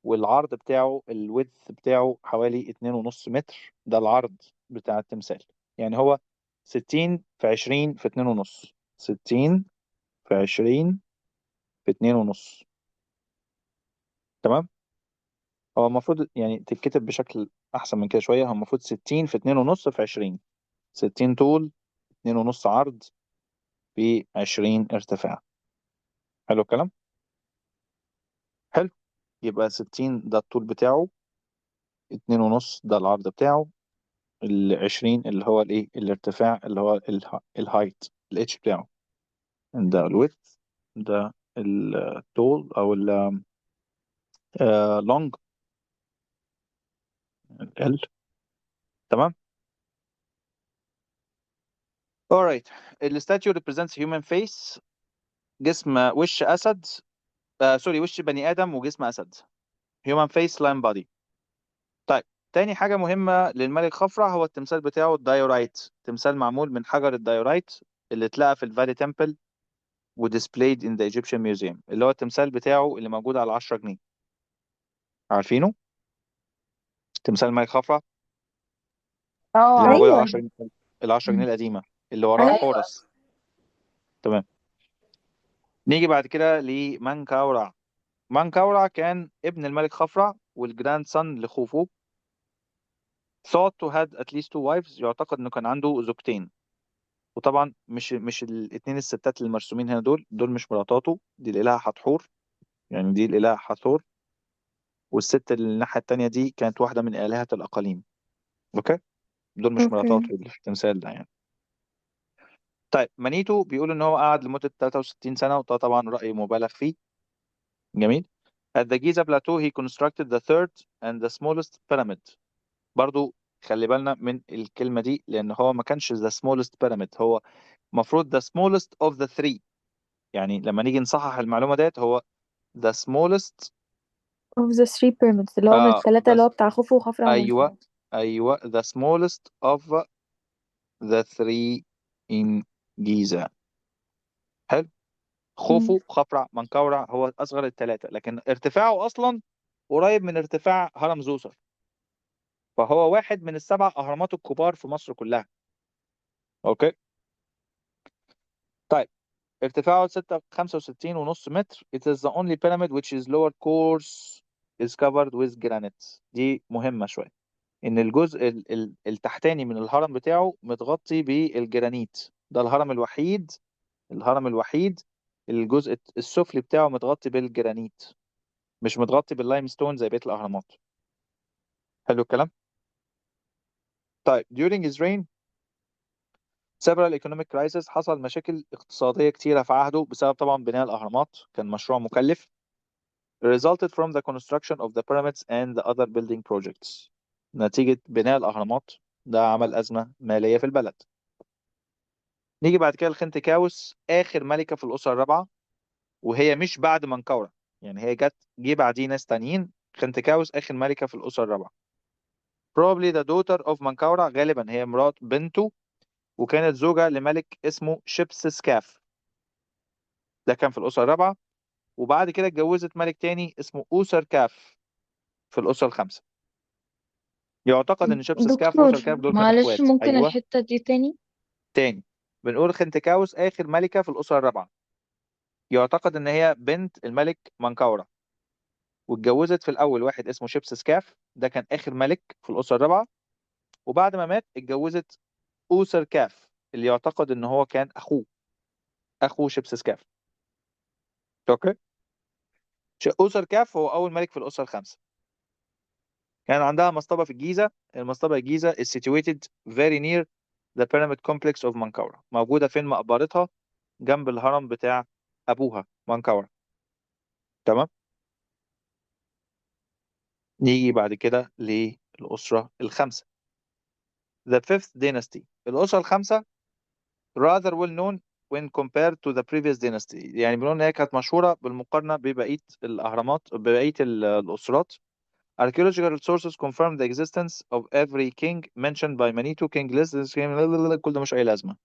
والعرض بتاعه الويدث بتاعه حوالي 2.5 متر. ده العرض بتاع التمثال. يعني هو 60 في 20 في 2.5. 60 في 20 في 2.5، تمام. هو المفروض يعني تتكتب بشكل احسن من كده شويه. هو المفروض 60 في 2.5 في 20. 60 طول، 2.5 عرض، في 20 ارتفاع. حلو الكلام. حلو. يبقى 60 ده الطول بتاعه، 2.5 ده العرض بتاعه، ال 20 اللي هو الايه الارتفاع اللي هو الهايت الاتش بتاعه، ده الويدث، ده الطول او اللونج ال. تمام. alright. الستاتيو represents human face. وش اسد، سوري، وش بني آدم وجسم أسد. human face lion body. طيب تاني حاجة مهمة للملك خفرع هو التمثال بتاعه الدايورايت. تمثال معمول من حجر الدايورايت اللي اتلقى في الفالي تمبل وديسبلايد in the Egyptian Museum. اللي هو التمثال بتاعه اللي موجود على 10 جنيه. عارفينه؟ تمثال الملك خفرع اه اللي موجود على ايوه. عارفين. 10 جنيه، ال 10 جنيه القديمة اللي وراها ايوه. ايوه. حورس. تمام. نيجي بعد كده لمنكورع. منكورع كان ابن الملك خفرع والجراند سون لخوفو. thought to had at least 2 wives. يعتقد انه كان عنده زوجتين. وطبعا مش الاثنين الستات اللي مرسومين هنا دول مش مراتاته. دي الإلهة حتحور، يعني دي الإلهة حثور. والست اللي الناحية التانية دي كانت واحدة من آلهة الأقاليم. اوكي. دول مش اوكي. مراتاته اللي في التمثال ده يعني. طيب مانيتو بيقول ان هو قعد لمدة 63 سنة، وده طبعا رأي مبالغ فيه. جميل. At the Giza plateau he constructed the third and the smallest pyramid. برضو خلي بالنا من الكلمة دي لأن هو ما كانش the smallest pyramid. هو المفروض the smallest of the three. يعني لما نيجي نصحح المعلومة ديت هو the smallest. of the three pyramids اللي هو من اه الثلاثة the, اللي هو بتاع خوفو وخفرع ومنكو. أيوة. أيوة the smallest of the three in جيزة. حلو. خوفو، خفرع، منقورع هو أصغر الثلاثة، لكن ارتفاعه أصلا قريب من ارتفاع هرم زوسر، فهو واحد من السبع أهرامات الكبار في مصر كلها. أوكي. طيب ارتفاعه 65.5 متر. It is the only pyramid which is lower course is covered with granite. دي مهمة شوية، إن الجزء التحتاني من الهرم بتاعه متغطي بالجرانيت. ده الهرم الوحيد، الهرم الوحيد الجزء السفلي بتاعه متغطي بالجرانيت، مش متغطي باللايم ستون زي بقية الأهرامات. حلو الكلام. طيب during his reign several economic crises، حصل مشاكل اقتصادية كتيرة في عهده بسبب طبعا بناء الأهرامات، كان مشروع مكلف. resulted from the construction of the pyramids and the other building projects. نتيجة بناء الأهرامات ده عمل أزمة مالية في البلد. نيجي بعد كده لخنتكاوس، آخر ملكة في الأسرة الرابعة، وهي مش بعد منقورة، يعني هي جه بعديه ناس تانيين. خنتكاوس آخر ملكة في الأسرة الرابعة. probably the daughter of منقورة، غالبا هي مرات بنته، وكانت زوجة لملك اسمه شيبسسكاف، ده كان في الأسرة الرابعة. وبعد كده اتجوزت ملك تاني اسمه أوسركاف في الأسرة الخامسة. يعتقد إن شيبسسكاف دكتور وأوسركاف دول كانوا معلش، إخوات. ممكن أيوه. الحتة دي تاني؟ تاني بنقول خنتكاوس آخر ملكة في الأسرة الرابعة، يعتقد إن هي بنت الملك منقورة، واتجوزت في الأول واحد اسمه شيبسسكاف، ده كان آخر ملك في الأسرة الرابعة. وبعد ما مات اتجوزت أوسركاف اللي يعتقد إن هو كان أخو شيبسسكاف. أوكي. أوسركاف هو أول ملك في الأسرة الخامسة. كان عندها مصطبة في الجيزة. المصطبة الجيزة is situated very near the pyramid complex of منقورة. موجودة فين مقبرتها؟ جنب الهرم بتاع أبوها منقورة. تمام. نيجي بعد كده للأسرة الخامسة، the fifth dynasty. الأسرة الخامسة rather well known when compared to the previous dynasty، يعني بنقول إن هي كانت مشهورة بالمقارنة ببقية الأهرامات، ببقية الأسرات. Archaeological sources confirm the existence of every king mentioned by Manitou, King Liz. كل ده مش أي لازمة.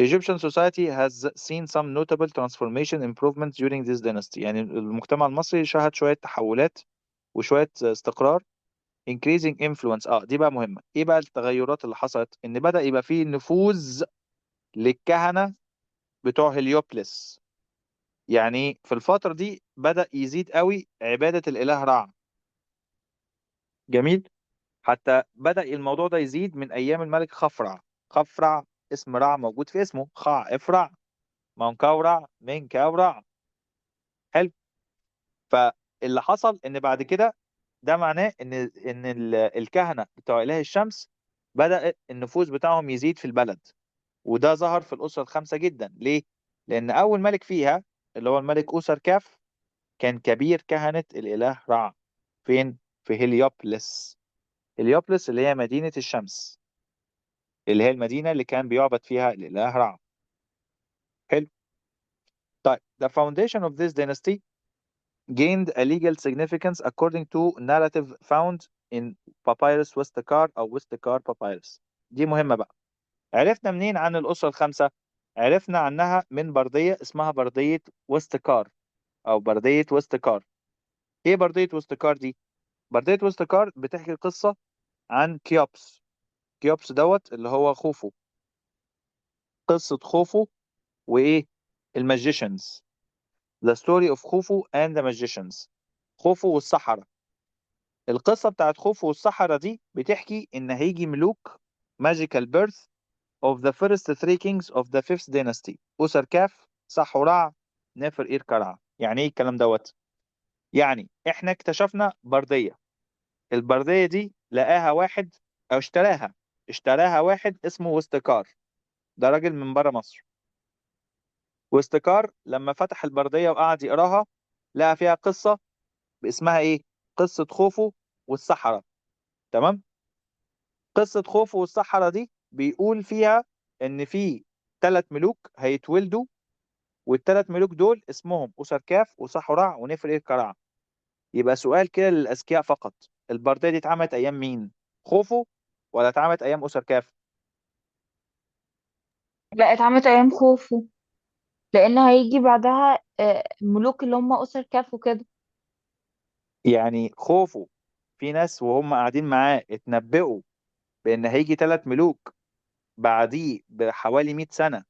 Egyptian society has seen some notable transformation improvements during this dynasty. يعني المجتمع المصري شهد شوية تحولات وشوية استقرار. increasing influence، دي بقى مهمة. ايه بقى التغيرات اللي حصلت؟ ان بدأ يبقى فيه نفوذ للكهنة بتوع هليوبلس. يعني في الفترة دي بدأ يزيد قوي عبادة الإله رع. جميل. حتى بدأ الموضوع ده يزيد من أيام الملك خفرع. خفرع اسم رع موجود في اسمه، خع افرع، منكورع من كورع. حلو. فاللي حصل ان بعد كده ده معناه ان الكهنة بتوع إله الشمس بدأ النفوذ بتاعهم يزيد في البلد. وده ظهر في الأسرة الخامسة جدا. ليه؟ لأن أول ملك فيها اللي هو الملك أوسركاف كان كبير كهنة الإله رع. فين؟ في هليوبلس. هليوبلس اللي هي مدينة الشمس، اللي هي المدينة اللي كان بيعبد فيها الإله رع. حلو. طيب the foundation of this dynasty gained a legal significance according to narrative found in papyrus Westakar أو Westakar papyrus. دي مهمة بقى. عرفنا منين عن الأسرة الخامسة؟ عرفنا عنها من بردية اسمها بردية وستكار أو بردية وستكار. إيه بردية وستكار دي؟ بردية وستكار بتحكي قصة عن كيوبس. كيوبس دوت اللي هو خوفو. قصة خوفو وإيه؟ الماجيشنز. The story of خوفو and the magicians. خوفو والسحرة. القصة بتاعت خوفو والسحرة دي بتحكي إن هيجي ملوك magical birth of the first three kings of the fifth dynasty. أوسركاف، سحورع، نفر إير كرع. يعني إيه الكلام دوت؟ يعني إحنا اكتشفنا بردية. البردية دي لقاها واحد أو اشتراها واحد اسمه وستكار، ده راجل من بره مصر. واستكار لما فتح البردية وقعد يقراها لقى فيها قصة باسمها إيه؟ قصة خوفو والسحرة. تمام؟ قصة خوفو والسحرة دي بيقول فيها إن في 3 ملوك هيتولدوا، والثلاث ملوك دول اسمهم أوسركاف وسحورع ونفر كرع. يبقى سؤال كده للأذكياء فقط، البردية دي اتعملت أيام مين؟ خوفو ولا اتعملت أيام أوسركاف؟ لا، اتعملت ايام خوفو، لان هيجي بعدها ملوك اللي هم اسر كاف وكده. يعني خوفو في ناس وهم قاعدين معاه اتنبؤوا بان هيجي 3 ملوك بعديه بحوالي 100 سنة،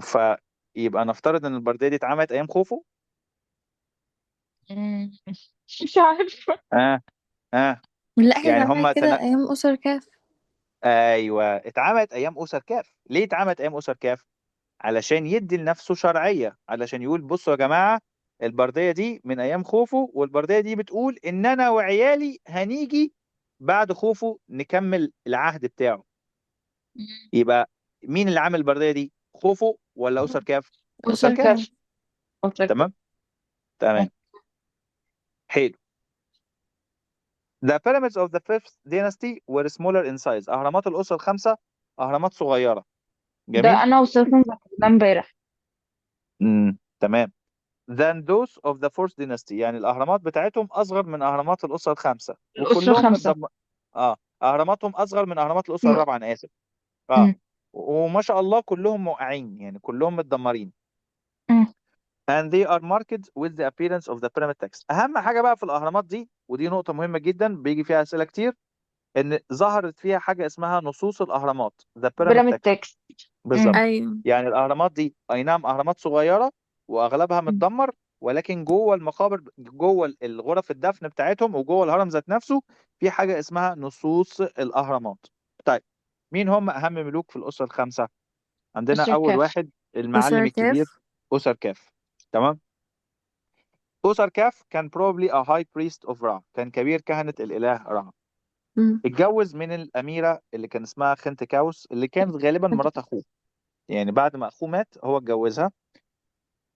فيبقى نفترض ان البردية دي اتعملت ايام خوفو. مم. مش عارفة. اه اه. لا، هي يعني اتعملت هم كده ايام اسر كاف. ايوه اتعملت ايام اسر كاف. ليه اتعملت ايام اسر كاف؟ علشان يدي لنفسه شرعية، علشان يقول بصوا يا جماعة، البردية دي من ايام خوفو، والبردية دي بتقول ان انا وعيالي هنيجي بعد خوفو نكمل العهد بتاعه. مم. يبقى مين اللي عامل البردية دي؟ خوفو ولا اسر كاف؟ اسر اسر كاف. مم. كاف. اسر كاف. تمام. تمام. حلو. The pyramids of the fifth dynasty were smaller in size. اهرامات الاسرة الخمسة اهرامات صغيرة. ده جميل. انا وسوسن ذاكرناه امبارح. تمام. than those of the fourth dynasty، يعني الأهرامات بتاعتهم أصغر من أهرامات الأسرة الخامسة، الاسره وكلهم خمسه. متدم... أهراماتهم أصغر من أهرامات الأسرة م- الرابعة، أنا آسف. آه م- وما شاء الله كلهم موقعين، يعني كلهم متدمرين. م. and they are marked with the appearance of the pyramid text. أهم حاجة بقى في الأهرامات دي، ودي نقطة مهمة جدا بيجي فيها أسئلة كتير، إن ظهرت فيها حاجة اسمها نصوص الأهرامات the pyramid بيراميد text. تكست. م- بالظبط. ايوه. يعني الاهرامات دي اي نعم اهرامات صغيره واغلبها م. متدمر، ولكن جوه المقابر، جوه الغرف الدفن بتاعتهم وجوه الهرم ذات نفسه في حاجه اسمها نصوص الاهرامات. طيب، مين هم اهم ملوك في الاسره الخمسه؟ عندنا اسر اول كاف. واحد المعلم اسر الكبير كاف. اسر كاف. تمام. اسر كاف كان probably a high priest of Ra، كان كبير كهنه الاله را. مم. اتجوز من الاميره اللي كان اسمها خنتكاوس، اللي كانت غالبا مرات اخوه، يعني بعد ما اخوه مات هو اتجوزها.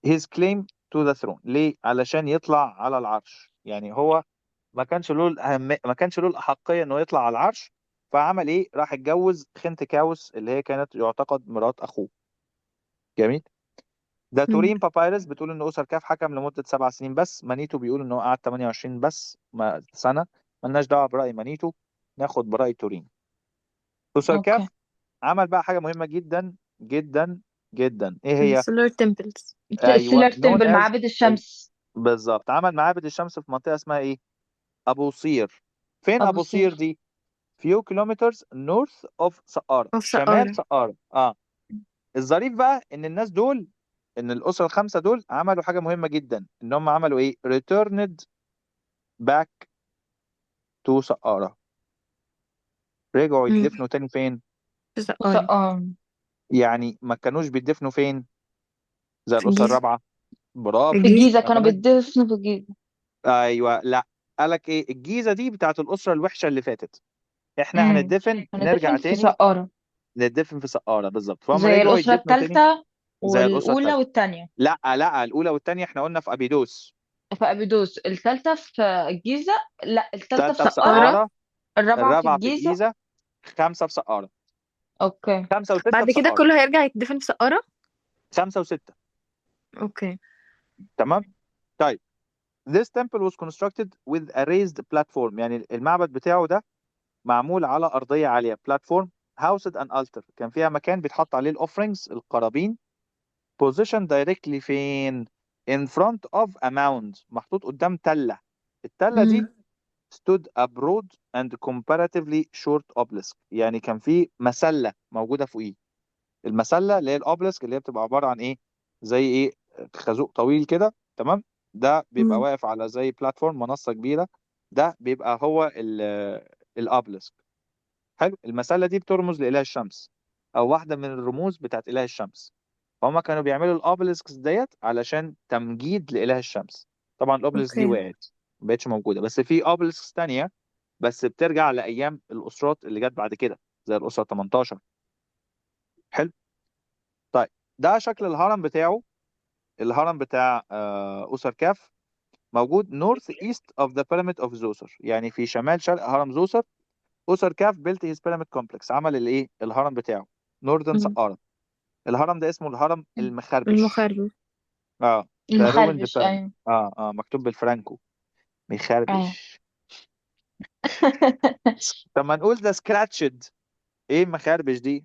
his claim to the throne. ليه؟ علشان يطلع على العرش. يعني هو ما كانش له الأحقية انه يطلع على العرش، فعمل ايه؟ راح اتجوز خنتكاوس اللي هي كانت يعتقد مرات اخوه. جميل. ده مم. تورين بابايرس بتقول ان اسر كاف حكم لمدة 7 سنين بس. مانيتو بيقول ان هو قعد 28 بس سنة. ملناش دعوة برأي مانيتو، ناخد برأي تورين. اسر اوكي. كاف عمل بقى حاجة مهمة جدا جدا جدا. ايه هي؟ السولار تمبلز. ايوه السيلر known تمبل as معابد الشمس. بالظبط. عمل معابد الشمس في منطقة اسمها ايه؟ ابو قير. فين ابو ابو سير. قير دي؟ few kilometers north of سقارة، اوف شمال سقارة. سقارة. الظريف بقى ان الناس دول، ان الاسرة الخمسة دول عملوا حاجة مهمة جدا، ان هم عملوا ايه؟ returned back to سقارة. رجعوا مم. يدفنوا تاني فين؟ في سقارة. وسقام. يعني ما كانوش بيدفنوا فين زي في الاسرة الجيزة. الرابعة؟ في برافو. في الجيزة. الجيزة ما كانوا كانوش. بيدفنوا في الجيزة. ايوه لا، قالك ايه؟ الجيزة دي بتاعت الاسرة الوحشة اللي فاتت، احنا امم هندفن نرجع هندفن في تاني سقارة. ندفن في سقارة. بالظبط. فهم زي رجعوا الأسرة يدفنوا تاني الثالثة زي الأسرة والأولى الثالثة. والثانية. لا لا، الأولى والثانية احنا قلنا في أبيدوس. في أبيدوس، الثالثة في الجيزة. لا، الثالثة في الثالثة في سقارة. سقارة. سقارة. الرابعة في الرابعة في الجيزة. الجيزة. خمسة في سقارة. اوكي. خمسة وستة بعد في كده سقارة. كله هيرجع يتدفن في سقارة. خمسة وستة. اوكي. تمام. طيب. This temple was constructed with a raised platform، يعني المعبد بتاعه ده معمول على أرضية عالية. platform housed an altar، كان فيها مكان بيتحط عليه الأوفرينجز القرابين. position directly فين؟ in front of a mound، محطوط قدام تلة. التلة دي مم. stood a broad and comparatively short obelisk، يعني كان في مسلة موجودة فوقيه. المسلة اللي هي الأوبليسك اللي هي بتبقى عبارة عن إيه؟ زي إيه؟ خازوق طويل كده. تمام. ده بيبقى مم. واقف على زي بلاتفورم، منصة كبيرة. ده بيبقى هو الأوبليسك. حلو. المسلة دي بترمز لإله الشمس، أو واحدة من الرموز بتاعت إله الشمس. فهم كانوا بيعملوا الأوبليسكس ديت علشان تمجيد لإله الشمس. طبعا الأوبليسك دي اوكي. وقعت، مبقتش موجودة، بس في أوبليسكس تانية بس بترجع لأيام الأسرات اللي جت بعد كده، زي الأسرة 18. حلو. طيب، ده شكل الهرم بتاعه. الهرم بتاع أسر كاف موجود نورث ايست اوف ذا بيراميد اوف زوسر، يعني في شمال شرق هرم زوسر. أسر كاف بيلت هيز بيراميد كومبلكس، عمل الايه؟ الهرم بتاعه نوردن مم. سقارة. الهرم ده اسمه الهرم المخربش. المخرب. ذا رويند المخربش، بيراميد. ايوه. مكتوب بالفرانكو. ايوه. مخربش. طب ما نقول ذا سكراتشد. ايه مخربش دي؟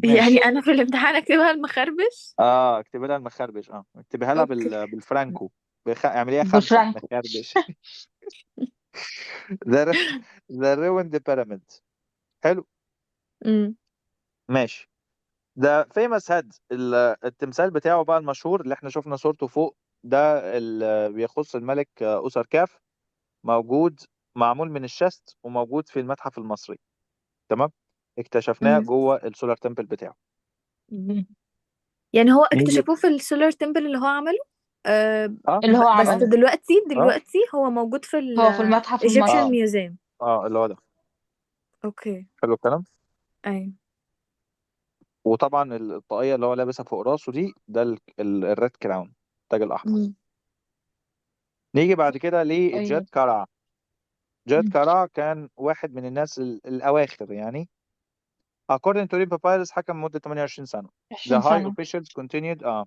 يعني ماشي. انا في الامتحان اكتبها المخربش. اه اكتبي لها المخربش، اكتبيها لها اوكي. بالفرانكو. اعمليها 5 بفرانكو. مخربش. ذا ذا ruined pyramid. حلو. امم. ماشي. ده فيمس هاد التمثال بتاعه بقى المشهور اللي احنا شفنا صورته فوق ده، اللي بيخص الملك أوسر كاف، موجود، معمول من الشست وموجود في المتحف المصري. تمام. اكتشفناه امم. جوه السولار تمبل بتاعه. يعني هو نيجي. اكتشفوه في السولار تمبل اللي هو عمله. آه. اه اللي هو بس ايوه. عمله اه دلوقتي هو موجود في هو في المتحف Egyptian اه المصري. Museum. اللي هو ده. اوكي. حلو الكلام. ايوه. وطبعا الطاقية اللي هو لابسها فوق راسه دي، ده الريد كراون، التاج الأحمر. امم. نيجي بعد كده ايوه. لجاد كارع. جاد مم. كارع كان واحد من الناس الأواخر يعني. according to Reed Papyrus حكم مدة 28 سنة. The 20 high سنة. officials continued.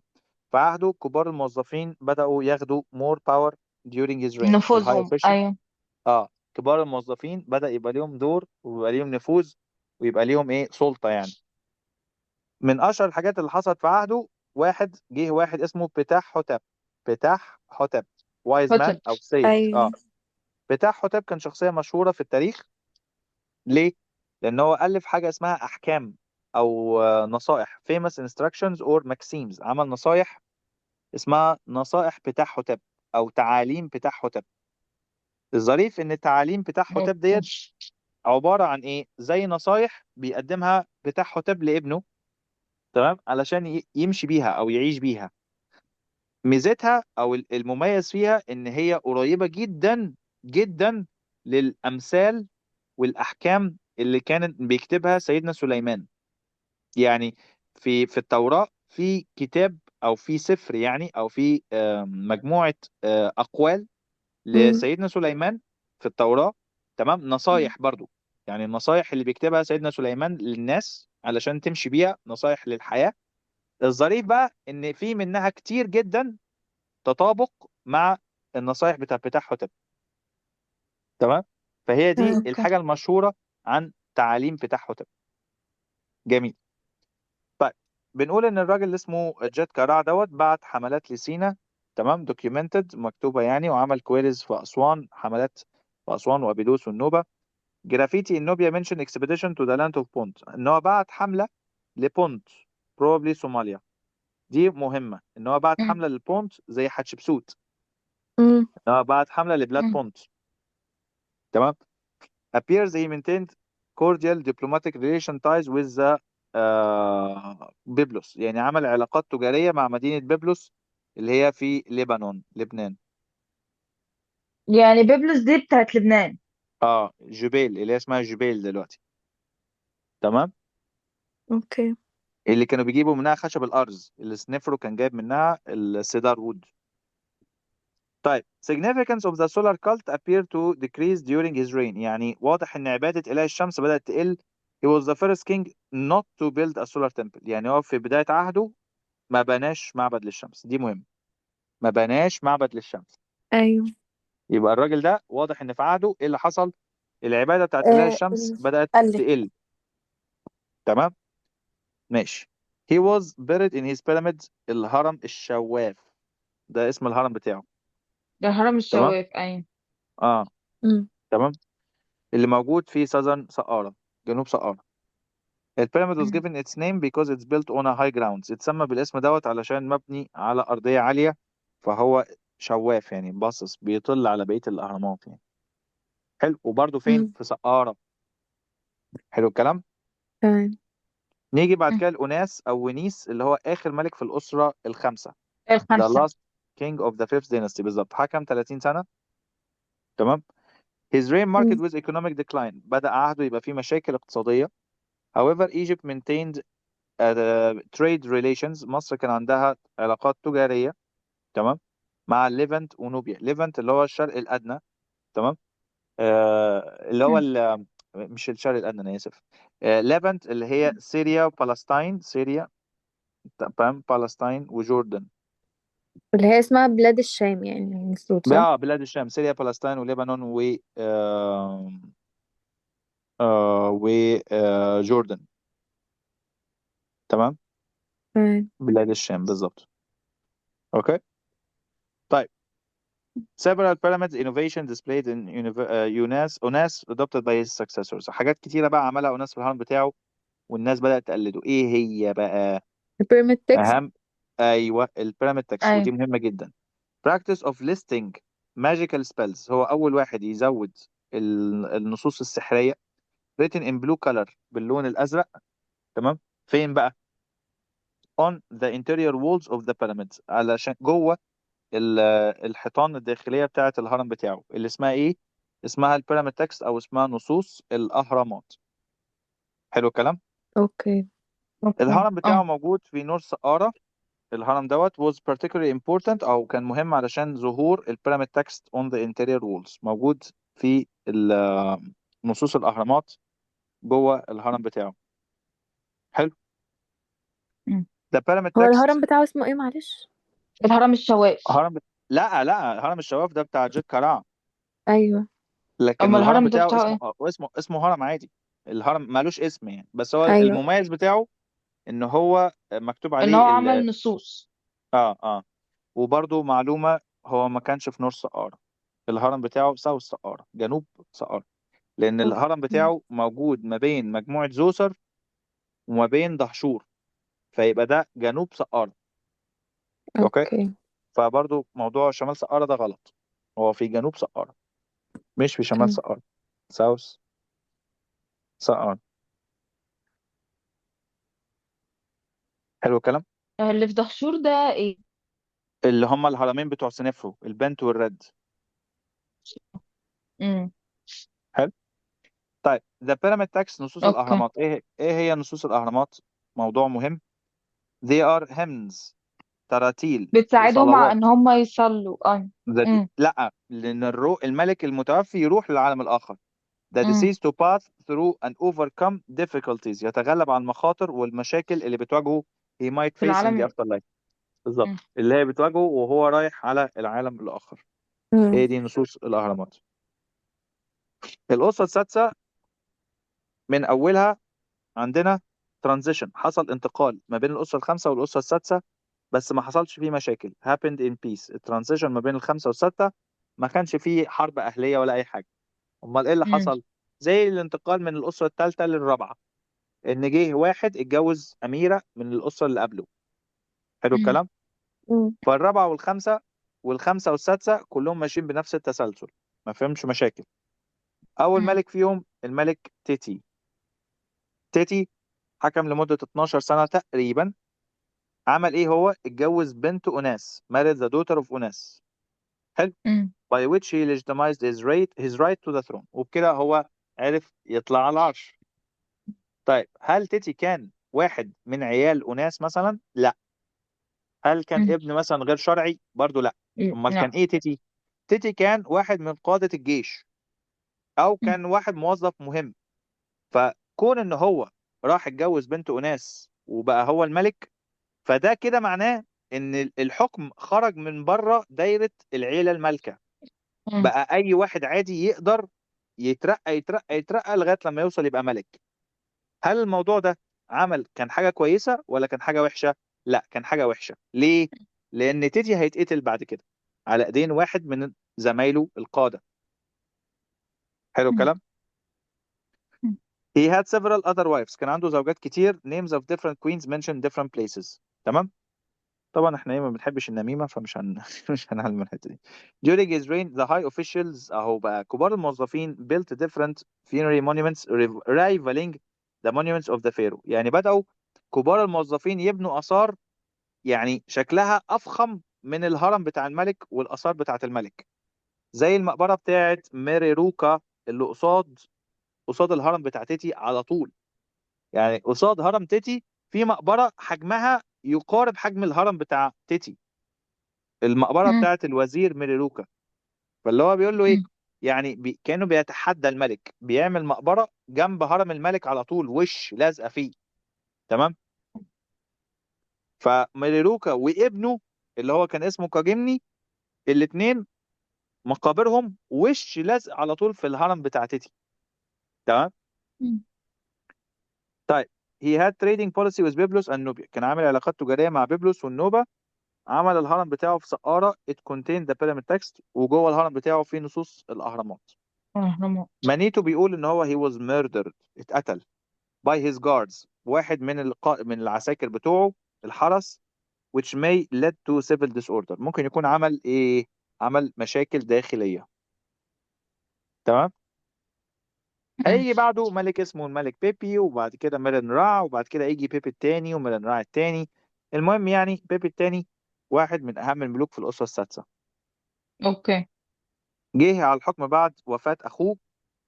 في عهده كبار الموظفين بدأوا ياخدوا more power during his reign. الهاي نفوذهم، officials. ايوه. كبار الموظفين بدأ يبقى ليهم دور ويبقى ليهم نفوذ ويبقى ليهم ايه سلطة يعني. من اشهر الحاجات اللي حصلت في عهده، واحد اسمه بتاح حتب. بتاح حتب. وايز مان كتب. او سيج. ايوه. بتاح حتب كان شخصية مشهورة في التاريخ. ليه؟ لأن هو ألف حاجة اسمها أحكام أو نصائح famous instructions or maxims. عمل نصائح اسمها نصائح بتاح حتب أو تعاليم بتاح حتب. الظريف إن تعاليم بتاح حتب ديت اوكي. عبارة عن إيه؟ زي نصائح بيقدمها بتاح حتب لابنه، تمام، علشان يمشي بيها أو يعيش بيها. ميزتها او المميز فيها ان هي قريبة جدا جدا للامثال والاحكام اللي كانت بيكتبها سيدنا سليمان. يعني في التوراة في كتاب او في سفر يعني او في مجموعة اقوال امم. لسيدنا سليمان في التوراة. تمام. نصايح برضو، يعني النصايح اللي بيكتبها سيدنا سليمان للناس علشان تمشي بيها، نصايح للحياة. الظريف بقى ان في منها كتير جدا تطابق مع النصايح بتاع حتب. تمام. فهي دي اه. اوكي. الحاجة المشهورة عن تعاليم بتاع حتب. جميل. طيب، بنقول ان الراجل اللي اسمه جاد كراع دوت بعت حملات لسينا. تمام. دوكيومنتد مكتوبة يعني، وعمل كويريز في أسوان، حملات في أسوان وأبيدوس والنوبة. جرافيتي النوبيا منشن اكسبيديشن تو ذا لاند اوف بونت، ان هو بعت حملة لبونت، بروبلي صوماليا. دي مهمة، ان هو بعت مم. حملة للبونت زي حتشبسوت، امم. ان هو بعت حملة لبلاد مم. بونت. تمام. appears he maintained cordial diplomatic relation ties with the بيبلس. يعني عمل علاقات تجارية مع مدينة بيبلس اللي هي في لبنان. يعني بيبلس دي بتاعت لبنان. جبيل اللي هي اسمها جبيل دلوقتي. تمام. اوكي. اللي كانوا بيجيبوا منها خشب الأرز، اللي سنيفرو كان جايب منها السيدار وود. طيب significance of the solar cult appear to decrease during his reign. يعني واضح ان عبادة إله الشمس بدأت تقل. He was the first king not to build a solar temple. يعني هو في بداية عهده ما بناش معبد للشمس. دي مهم، ما بناش معبد للشمس. ايوه. يبقى الراجل ده واضح ان في عهده ايه اللي حصل؟ العبادة بتاعت إله آه. الشمس بدأت قال. تقل. تمام. ماشي. He was buried in his pyramid. الهرم الشواف، ده اسم الهرم بتاعه. ده هرم تمام. الشواف، ايوه. اه امم. تمام. اللي موجود في ساذرن سقارة، جنوب سقارة. البيراميد was مم. given its name because it's built on a high grounds. اتسمى بالاسم دوت علشان مبني على أرضية عالية، فهو شواف يعني باصص بيطل على بقية الأهرامات يعني. حلو. وبرضه فين؟ امم. في سقارة. حلو الكلام. تمام. نيجي بعد مم. كده لأوناس أو ونيس اللي هو آخر ملك في الأسرة الخامسة. The الخمسة. last king of the fifth dynasty. بالظبط حكم 30 سنة. تمام. His reign marked امم. with economic decline. بدأ عهده يبقى فيه مشاكل اقتصادية. However, Egypt maintained trade relations. مصر كان عندها علاقات تجارية. تمام. مع ليفانت ونوبيا. ليفانت اللي هو الشرق الأدنى. تمام. اللي هو مم. مش الشرق الأدنى، أنا آسف. ليفانت اللي هي سوريا وفلسطين. سوريا، تمام، فلسطين وجوردن. اللي هي اسمها بلاد الشام يعني المفروض صح؟ بلاد الشام، سوريا فلسطين ولبنان وجوردن. تمام، تمام. بلاد الشام بالظبط. اوكي. طيب several pyramids innovation displayed in UNAS adopted by his successors. حاجات كتيرة بقى عملها أوناس في الهرم بتاعه والناس بدأت تقلده. ايه هي بقى؟ البيراميد تكست. اهم، ايوه البيراميد تكست، ايوه. ودي مهمة جدا. practice of listing magical spells، هو أول واحد يزود النصوص السحرية written in blue color، باللون الأزرق. تمام. فين بقى؟ on the interior walls of the pyramids، علشان جوه ال- الحيطان الداخلية بتاعة الهرم بتاعه، اللي اسمها ايه؟ اسمها البيراميد تكست او اسمها نصوص الأهرامات. حلو الكلام. اوكي. اوكي. الهرم بتاعه موجود في نور سقارة. الهرم دوت was particularly important او كان مهم علشان ظهور البيراميد تكست on the interior walls، موجود في نصوص الأهرامات جوه الهرم بتاعه. حلو. مم. the pyramid هو text. الهرم بتاعه اسمه ايه معلش؟ الهرم الشواف. لا هرم الشواف ده بتاع جيت كراع، ايوه. لكن اما الهرم الهرم ده بتاعه بتاعه اسمه ايه؟ اسمه هرم عادي. الهرم مالوش اسم يعني، بس هو ايوه. المميز بتاعه ان هو مكتوب ان هو عليه عمل نصوص. اه. وبرضو معلومة، هو ما كانش في نورث سقارة، الهرم بتاعه ساوث سقارة، جنوب سقارة، لأن الهرم اوكي. بتاعه موجود ما بين مجموعة زوسر وما بين دهشور، فيبقى ده جنوب سقارة. اوكي. اوكي. فبرضو موضوع شمال سقارة ده غلط، هو في جنوب سقارة مش في شمال اوكي. سقارة، ساوث سقارة. حلو الكلام. اللي في دهشور ده ايه؟ اللي هم الهرمين بتوع سنفرو، البنت والرد. امم. حلو. طيب ذا بيراميد تكست، نصوص اوكي. الاهرامات. ايه هي نصوص الاهرامات؟ موضوع مهم. they are hymns، تراتيل بتساعدهم على وصلوات. ان هم يصلوا. اه. امم. لا، لان الملك المتوفي يروح للعالم الاخر. the امم. deceased to pass through and overcome difficulties، يتغلب على المخاطر والمشاكل اللي بتواجهه he might في face in the العالم. afterlife. بالظبط، امم. اللي هي بتواجهه وهو رايح على العالم الاخر. امم. هي دي نصوص الاهرامات. القصه السادسه من اولها عندنا ترانزيشن، حصل انتقال ما بين الأسرة الخامسة والأسرة السادسة، بس ما حصلش فيه مشاكل. happened in peace. الترانزيشن ما بين الخامسة والسادسة ما كانش فيه حرب أهلية ولا أي حاجة. أمال إيه اللي امم. حصل؟ زي الانتقال من الأسرة الثالثة للرابعة، إن جه واحد اتجوز أميرة من الأسرة اللي قبله. حلو امم. الكلام؟ امم. فالرابعة والخامسة والخامسة والسادسة كلهم ماشيين بنفس التسلسل، ما فيهمش مشاكل. أول امم. ملك فيهم الملك تيتي. تيتي حكم لمدة 12 سنة تقريبا. عمل ايه؟ هو اتجوز بنت أناس، married the daughter of أناس. حلو. امم. by which he legitimized his right to the throne، وبكده هو عرف يطلع على العرش. طيب هل تيتي كان واحد من عيال أناس مثلا؟ لا. هل كان امم. ابن مثلا غير شرعي؟ برضو لا. امال كان لا. ايه تيتي؟ تيتي كان واحد من قادة الجيش، او امم. كان واحد موظف مهم. فكون ان هو راح اتجوز بنت أناس وبقى هو الملك، فده كده معناه ان الحكم خرج من بره دايرة العيلة المالكة، امم. بقى اي واحد عادي يقدر يترقى يترقى يترقى لغاية لما يوصل يبقى ملك. هل الموضوع ده كان حاجة كويسة ولا كان حاجة وحشة؟ لا، كان حاجة وحشة. ليه؟ لان تيتي هيتقتل بعد كده على ايدين واحد من زمايله القادة. حلو امم. الكلام. He had several other wives، كان عنده زوجات كتير. names of different queens mentioned different places. تمام. طبعا احنا ايه ما بنحبش النميمه، فمش مش هنعلم الحته دي. during his reign the high officials، اهو بقى كبار الموظفين built different funerary monuments rivaling the monuments of the pharaoh، يعني بدأوا كبار الموظفين يبنوا آثار يعني شكلها أفخم من الهرم بتاع الملك والآثار بتاعت الملك، زي المقبرة بتاعت ميريروكا اللي قصاد الهرم بتاع تيتي على طول. يعني قصاد هرم تيتي في مقبرة حجمها يقارب حجم الهرم بتاع تيتي، المقبره امم. بتاعت الوزير ميريروكا. فاللي هو بيقول له ايه؟ امم. يعني كانوا بيتحدى الملك، بيعمل مقبره جنب هرم الملك على طول، وش لازقه فيه. تمام. فميريروكا وابنه اللي هو كان اسمه كاجمني، الاثنين مقابرهم وش لازق على طول في الهرم بتاع تيتي. تمام. امم. طيب he had trading policy with Byblos and Nubia. كان عامل علاقات تجارية مع بيبلس والنوبة. عمل الهرم بتاعه في سقارة. it contained the pyramid text. وجوه الهرم بتاعه في نصوص الأهرامات. أهرامات. مانيتو بيقول إن هو he was murdered. اتقتل by his guards. واحد من العساكر بتوعه الحرس. which may lead to civil disorder. ممكن يكون عمل إيه؟ عمل مشاكل داخلية. تمام. هيجي بعده ملك اسمه الملك بيبي، وبعد كده ميرن رع، وبعد كده يجي بيبي التاني وميرن رع التاني. المهم يعني بيبي التاني واحد من أهم الملوك في الأسرة السادسة. أوكي. جه على الحكم بعد وفاة أخوه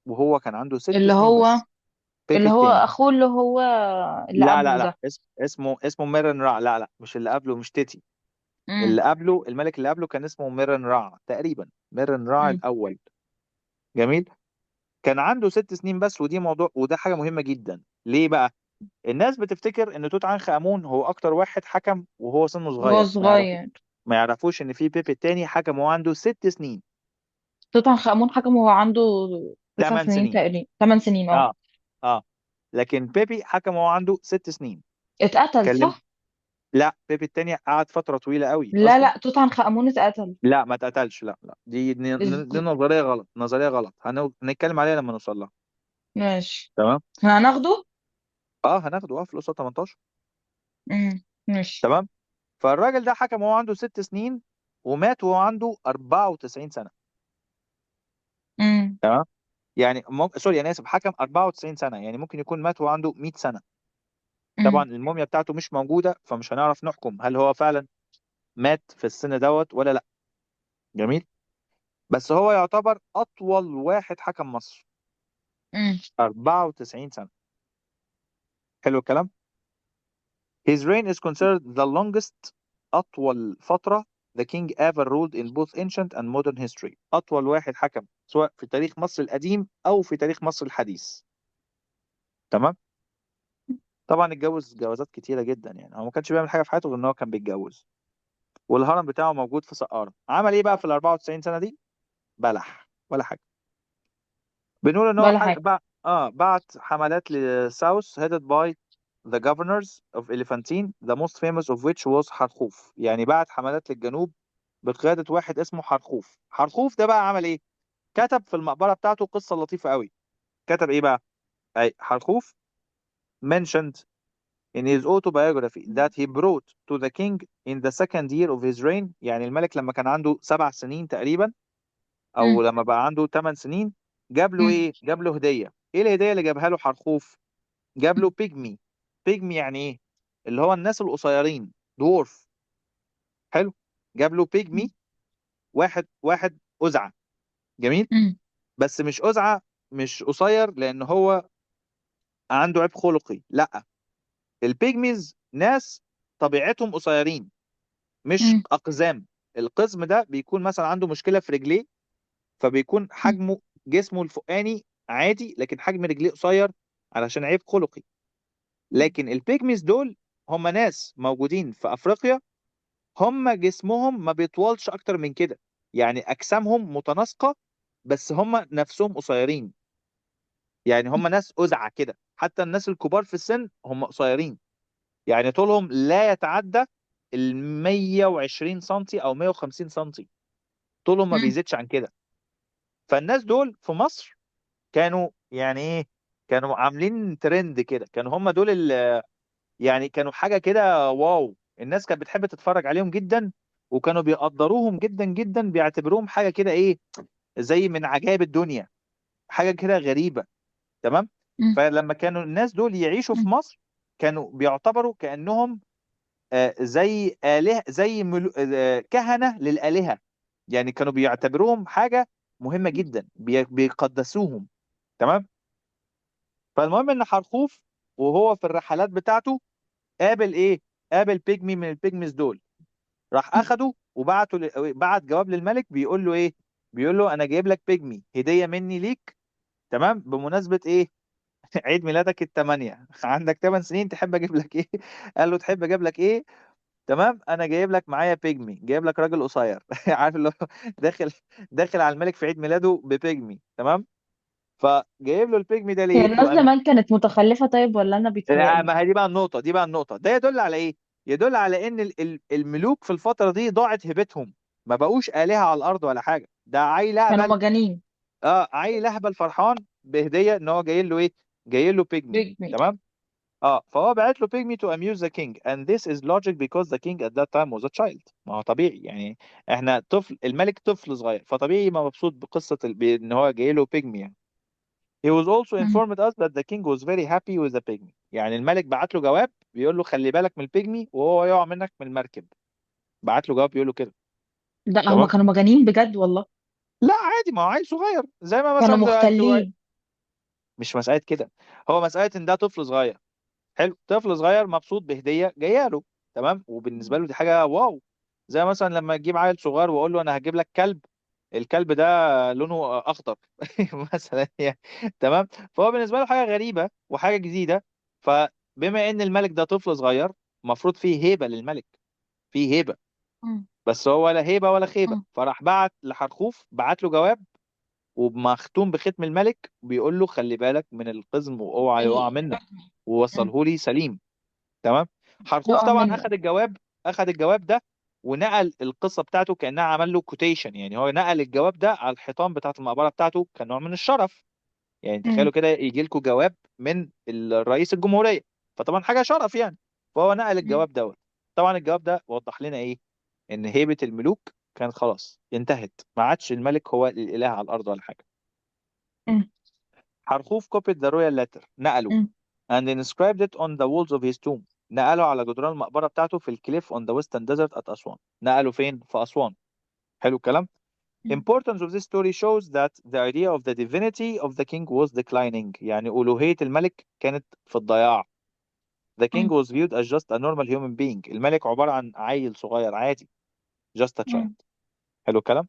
وهو كان عنده 6 اللي سنين هو بس. بيبي اللي هو التاني. أخوه اللي لا لا قبله لا، ده. اسمه ميرن رع. لا لا، مش اللي قبله، مش تيتي. امم. اللي قبله، الملك اللي قبله كان اسمه ميرن رع تقريبا. ميرن رع امم. الأول. جميل. كان عنده 6 سنين بس، ودي موضوع، وده حاجة مهمة جدا. ليه بقى؟ الناس بتفتكر ان توت عنخ امون هو اكتر واحد حكم وهو سنه وهو صغير. صغير. ما يعرفوش ان في بيبي التاني حكم وهو عنده 6 سنين. توت عنخ آمون حكم وهو عنده 8 9 سنين سنين. تقريبا، 8 سنين اه. اه. اه. لكن بيبي حكم وهو عنده 6 سنين. اتقتل كلم. صح؟ لا، بيبي التاني قعد فترة طويلة قوي لا اصلا. لا، توت عنخ آمون اتقتل. لا، ما اتقتلش. لا لا، دي نظرية غلط، نظرية غلط. هنتكلم عليها لما نوصل لها. ماشي. تمام. هناخده. اه، هناخده في الاسره 18. ماشي. تمام. فالراجل ده حكم وهو عنده 6 سنين ومات وهو عنده 94 سنة. امم. تمام. يعني سوري، انا اسف، حكم 94 سنه، يعني ممكن يكون مات وهو عنده 100 سنه. طبعا امم. الموميا بتاعته مش موجوده، فمش هنعرف نحكم هل هو فعلا مات في السن دوت ولا لا. جميل. بس هو يعتبر اطول واحد حكم مصر. امم. 94 سنه. حلو الكلام. His reign is considered the longest. اطول فتره the king ever ruled in both ancient and modern history. اطول واحد حكم سواء في تاريخ مصر القديم او في تاريخ مصر الحديث. تمام. طبعا اتجوز جوازات كتيرة جدا، يعني هو ما كانش بيعمل حاجة في حياته غير ان هو كان بيتجوز. والهرم بتاعه موجود في سقارة. عمل ايه بقى في ال 94 سنة دي؟ بلح ولا حاجة. بنقول ان هو ولا حاجة. بعت حملات للساوث headed by the governors of Elephantine, the most famous of which was حرخوف. يعني بعت حملات للجنوب بقيادة واحد اسمه حرخوف. حرخوف ده بقى عمل ايه؟ كتب في المقبرة بتاعته قصة لطيفة قوي. كتب ايه بقى؟ اي حرخوف mentioned in his autobiography that he brought to the king in the second year of his reign. يعني الملك لما كان عنده 7 سنين تقريبا، او امم. لما بقى عنده 8 سنين، جاب له امم. ايه؟ جاب له هدية. ايه الهدية اللي جابها له حرخوف؟ جاب له بيجمي. بيجمي يعني ايه؟ اللي هو الناس القصيرين، دورف. حلو. جاب له بيجمي. واحد أزعة. جميل. امم. بس مش أزعة، مش قصير لان هو عنده عيب خلقي، لا. البيجميز ناس طبيعتهم قصيرين، مش امم. أقزام. القزم ده بيكون مثلا عنده مشكلة في رجليه، فبيكون حجمه، جسمه الفوقاني عادي لكن حجم رجليه قصير علشان عيب خلقي. لكن البيجميز دول هم ناس موجودين في أفريقيا، هم جسمهم ما بيطولش أكتر من كده. يعني أجسامهم متناسقة بس هم نفسهم قصيرين. يعني هم ناس أزعة كده. حتى الناس الكبار في السن هم قصيرين. يعني طولهم لا يتعدى ال 120 سنتي أو 150 سنتي. طولهم ما امم. بيزيدش عن كده. فالناس دول في مصر كانوا يعني ايه؟ كانوا عاملين ترند كده. كانوا هم دول يعني كانوا حاجة كده واو. الناس كانت بتحب تتفرج عليهم جدا، وكانوا بيقدروهم جدا جدا، بيعتبروهم حاجة كده ايه، زي من عجائب الدنيا، حاجة كده غريبة. تمام. فلما كانوا الناس دول يعيشوا في مصر، كانوا بيعتبروا كأنهم زي آلهة، زي كهنة للآلهة. يعني كانوا بيعتبروهم حاجة مهمة جدا، بيقدسوهم. تمام. فالمهم ان حرخوف وهو في الرحلات بتاعته قابل ايه؟ قابل بيجمي من البيجميز دول. راح اخده وبعته بعت جواب للملك بيقول له ايه؟ بيقول له انا جايب لك بيجمي هدية مني ليك. تمام. بمناسبة ايه؟ عيد ميلادك الثمانية. عندك 8 سنين، تحب اجيب لك ايه؟ قال له تحب اجيب لك ايه؟ تمام. انا جايب لك معايا بيجمي، جايب لك راجل قصير. عارف اللي هو داخل على الملك في عيد ميلاده ببيجمي. تمام. فجايب له البيجمي ده هي ليه؟ الناس زمان كانت متخلفة طيب ولا أنا بيتهيألي؟ ما هي دي بقى النقطة ده يدل على ايه؟ يدل على ان الملوك في الفترة دي ضاعت هيبتهم، ما بقوش آلهة على الارض ولا حاجة، ده عيل كانوا اهبل. مجانين. عيل اهبل فرحان بهدية ان هو جاي له ايه؟ جاي له بيجمي. بيج مي. تمام. فهو بعت له بيجمي to amuse the king and this is logic because the king at that time was a child. ما هو طبيعي يعني، احنا طفل، الملك طفل صغير، فطبيعي ما مبسوط بقصة بان هو جاي له بيجمي يعني. He was also مم. informed us that the king was very happy with the pygmy. يعني الملك بعت له جواب بيقول له خلي بالك من البيجمي وهو يقع منك من المركب. بعت له جواب بيقول له كده. ده هما تمام. كانوا مجانين بجد والله. لا عادي، ما هو عيل صغير زي ما كانوا مثلا دلوقتي. مختلين. مش مسألة كده، هو مسألة ان ده طفل صغير. حلو، طفل صغير مبسوط بهدية جايه له. تمام، وبالنسبة له دي حاجة واو. زي مثلا لما تجيب عيل صغير واقول له انا هجيب لك كلب، الكلب ده لونه اخضر مثلا يعني. تمام. فهو بالنسبه له حاجه غريبه وحاجه جديده. فبما ان الملك ده طفل صغير، المفروض فيه هيبه للملك، فيه هيبه. مم. بس هو ولا هيبه ولا خيبه، مم. فراح بعت لحرخوف، بعت له جواب ومختوم بختم الملك بيقول له خلي بالك من القزم واوعى يقع منك، مم. ووصله لي سليم. تمام. حرخوف يقع طبعا منه. اخذ الجواب ده ونقل القصه بتاعته كانها عمل له كوتيشن، يعني هو نقل الجواب ده على الحيطان بتاعه المقبره بتاعته كنوع من الشرف. يعني مم. تخيلوا كده يجي لكم جواب من الرئيس الجمهوريه، فطبعا حاجه شرف يعني. فهو نقل مم. الجواب دوت. طبعا الجواب ده وضح لنا ايه؟ ان هيبه الملوك كانت خلاص انتهت، ما عادش الملك هو الاله على الارض ولا حاجه. مم. حرخوف copied the royal letter، نقله مم. and inscribed it on the walls of his tomb. نقله على جدران المقبرة بتاعته في الكليف on the western desert at أسوان. نقله فين؟ في أسوان. حلو الكلام. مم. Importance of this story shows that the idea of the divinity of the king was declining. يعني ألوهية الملك كانت في الضياع. The king مم. was viewed as just a normal human being. الملك عبارة عن عيل صغير عادي. Just a child. مم. حلو الكلام.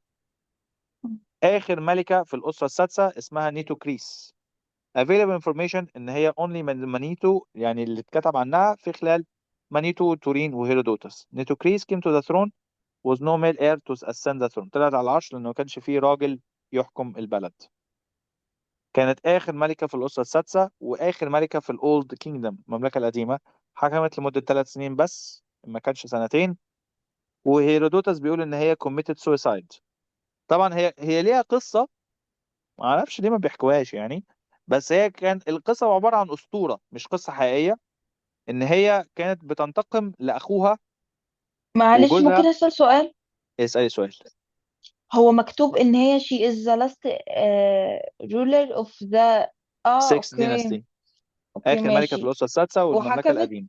مم. آخر ملكة في الأسرة السادسة اسمها نيتو كريس. available information ان هي only من مانيتو، يعني اللي اتكتب عنها في خلال مانيتو تورين وهيرودوتس. نيتوكريس came to the throne was no male heir to ascend the throne. طلعت على العرش لانه ما كانش فيه راجل يحكم البلد. كانت اخر ملكة في الاسرة السادسة واخر ملكة في الاولد كينجدم، المملكة القديمة. حكمت لمدة 3 سنين بس، ما كانش سنتين. وهيرودوتس بيقول ان هي committed suicide. طبعا هي ليها قصة، ما اعرفش ليه ما بيحكوهاش يعني. بس هي كان القصة عبارة عن أسطورة مش قصة حقيقية، ان هي كانت بتنتقم لاخوها معلش وجوزها. ممكن أسأل سؤال؟ اسالي سؤال. هو مكتوب إن هي she is the last ruler of the. 6 أوكي. ديناستي، أوكي اخر ملكه في ماشي. الاسره السادسه والمملكه وحكمت القديمه.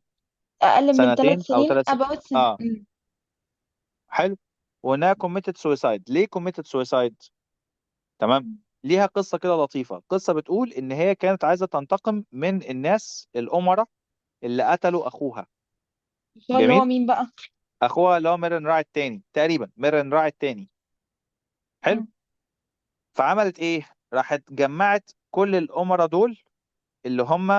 أقل من ثلاث سنتين او سنين 3 سنين. about سن... اه. حلو. وانها كوميتد سويسايد. ليه كوميتد سويسايد؟ تمام. ليها قصه كده لطيفه، قصه بتقول ان هي كانت عايزه تنتقم من الناس الامراء اللي قتلوا اخوها. السؤال اللي هو جميل. مين بقى؟ اخوها اللي هو ميرن راعي التاني، تقريبا ميرن راعي التاني. حلو. مم. فعملت ايه؟ راحت جمعت كل الامراء دول اللي هم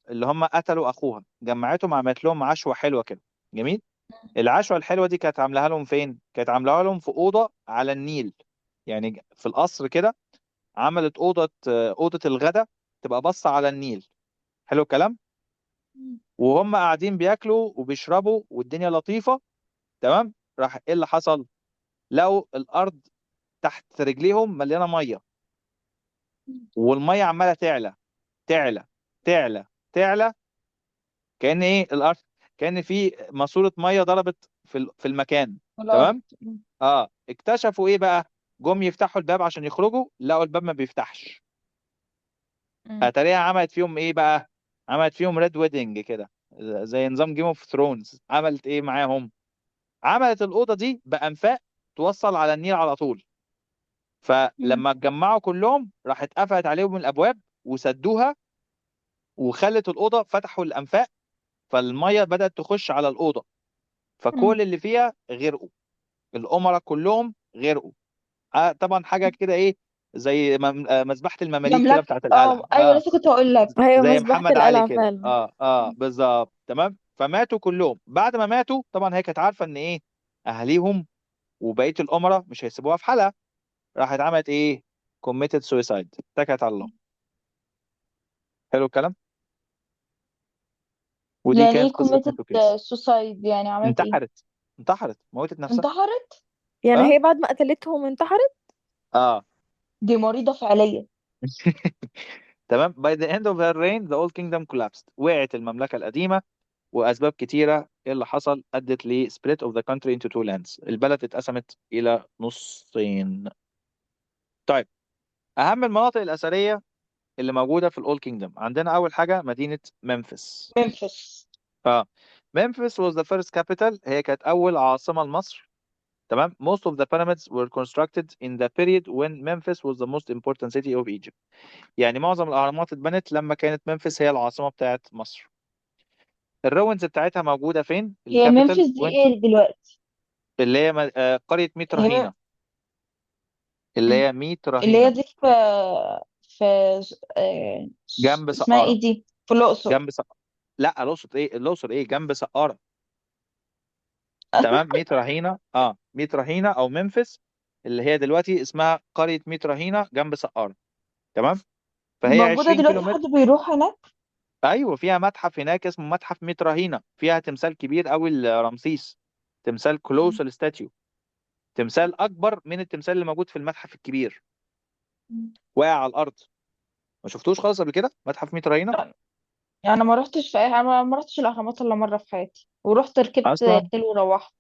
اللي هم قتلوا اخوها، جمعتهم عملت لهم عشوه حلوه كده. جميل. العشوه الحلوه دي كانت عاملاها لهم فين؟ كانت عاملاها لهم في اوضه على النيل، يعني في القصر كده. عملت اوضه الغداء تبقى باصه على النيل. حلو الكلام. مم. وهم قاعدين بياكلوا وبيشربوا والدنيا لطيفه. تمام. راح ايه اللي حصل؟ لقوا الارض تحت رجليهم مليانه ميه، والميه عماله تعلى تعلى تعلى تعلى. كأن ايه الارض، كأن في ماسورة ميه ضربت في المكان. الأرض. تمام. اكتشفوا ايه بقى؟ جم يفتحوا الباب عشان يخرجوا، لقوا الباب ما بيفتحش. مم. اتاريها عملت فيهم ايه بقى؟ عملت فيهم ريد ويدنج كده، زي نظام جيم اوف ثرونز. عملت ايه معاهم؟ عملت الأوضة دي بأنفاق توصل على النيل على طول. مم. فلما اتجمعوا كلهم راحت قفلت عليهم الأبواب وسدوها، وخلت الأوضة فتحوا الأنفاق، فالمية بدأت تخش على الأوضة، مم. فكل اللي فيها غرقوا. الأمراء كلهم غرقوا. طبعا حاجة كده إيه، زي مذبحة المماليك كده مملكة، بتاعت القلعة. أيوة لسه كنت هقول لك. هي زي مذبحة محمد علي القلعة كده. فعلا. بالظبط. تمام. فماتوا كلهم. بعد ما ماتوا طبعا هي كانت عارفة إن إيه، أهاليهم وبقية الأمراء مش هيسيبوها في حالها. راحت عملت إيه؟ committed suicide، اتكلت على الله. حلو الكلام. ودي يعني كانت ايه قصة committed نيفوكيدز. suicide؟ يعني عملت ايه؟ انتحرت موتت نفسها. انتحرت؟ يعني اه هي بعد ما قتلتهم انتحرت؟ اه دي مريضة فعليا. تمام. by the end of her reign the old kingdom collapsed، وقعت المملكة القديمة، وأسباب كتيرة إيه اللي حصل أدت ل split of the country into two lands، البلد اتقسمت إلى نصين. طيب، أهم المناطق الأثرية اللي موجودة في الأول كينجدم، عندنا أول حاجة مدينة ممفيس. ممفيس. اه ممفيس was the first capital، هي كانت أول عاصمة لمصر. تمام. most of the pyramids were constructed in the period when Memphis was the most important city of Egypt، يعني معظم الأهرامات اتبنت لما كانت ممفيس هي العاصمة بتاعت مصر. الروينز بتاعتها موجودة فين؟ هي الكابيتال ممفيس دي وين؟ ايه دلوقتي؟ اللي هي قرية ميت هي م... رهينة، اللي م. هي ميت اللي هي رهينة دي في جنب اسمها سقارة. ايه دي، في الأقصر؟ جنب سقارة. لا الأقصر إيه؟ الأقصر إيه؟ جنب سقارة. تمام. ميت رهينة، ميت رهينة أو ممفيس، اللي هي دلوقتي اسمها قرية ميت رهينة جنب سقارة. تمام. فهي موجودة 20 كيلو دلوقتي، حد متر. بيروح هناك؟ ايوه فيها متحف هناك اسمه متحف ميت رهينة، فيها تمثال كبير قوي لرمسيس، تمثال م. كولوسال ستاتيو، تمثال اكبر من التمثال اللي موجود في المتحف الكبير، م. واقع على الارض. ما شفتوش خالص قبل كده متحف ميت رهينة؟ يعني انا ما رحتش في انا ما رحتش الاهرامات الا مرة في حياتي، ورحت ركبت اصلا. خيل وروحت.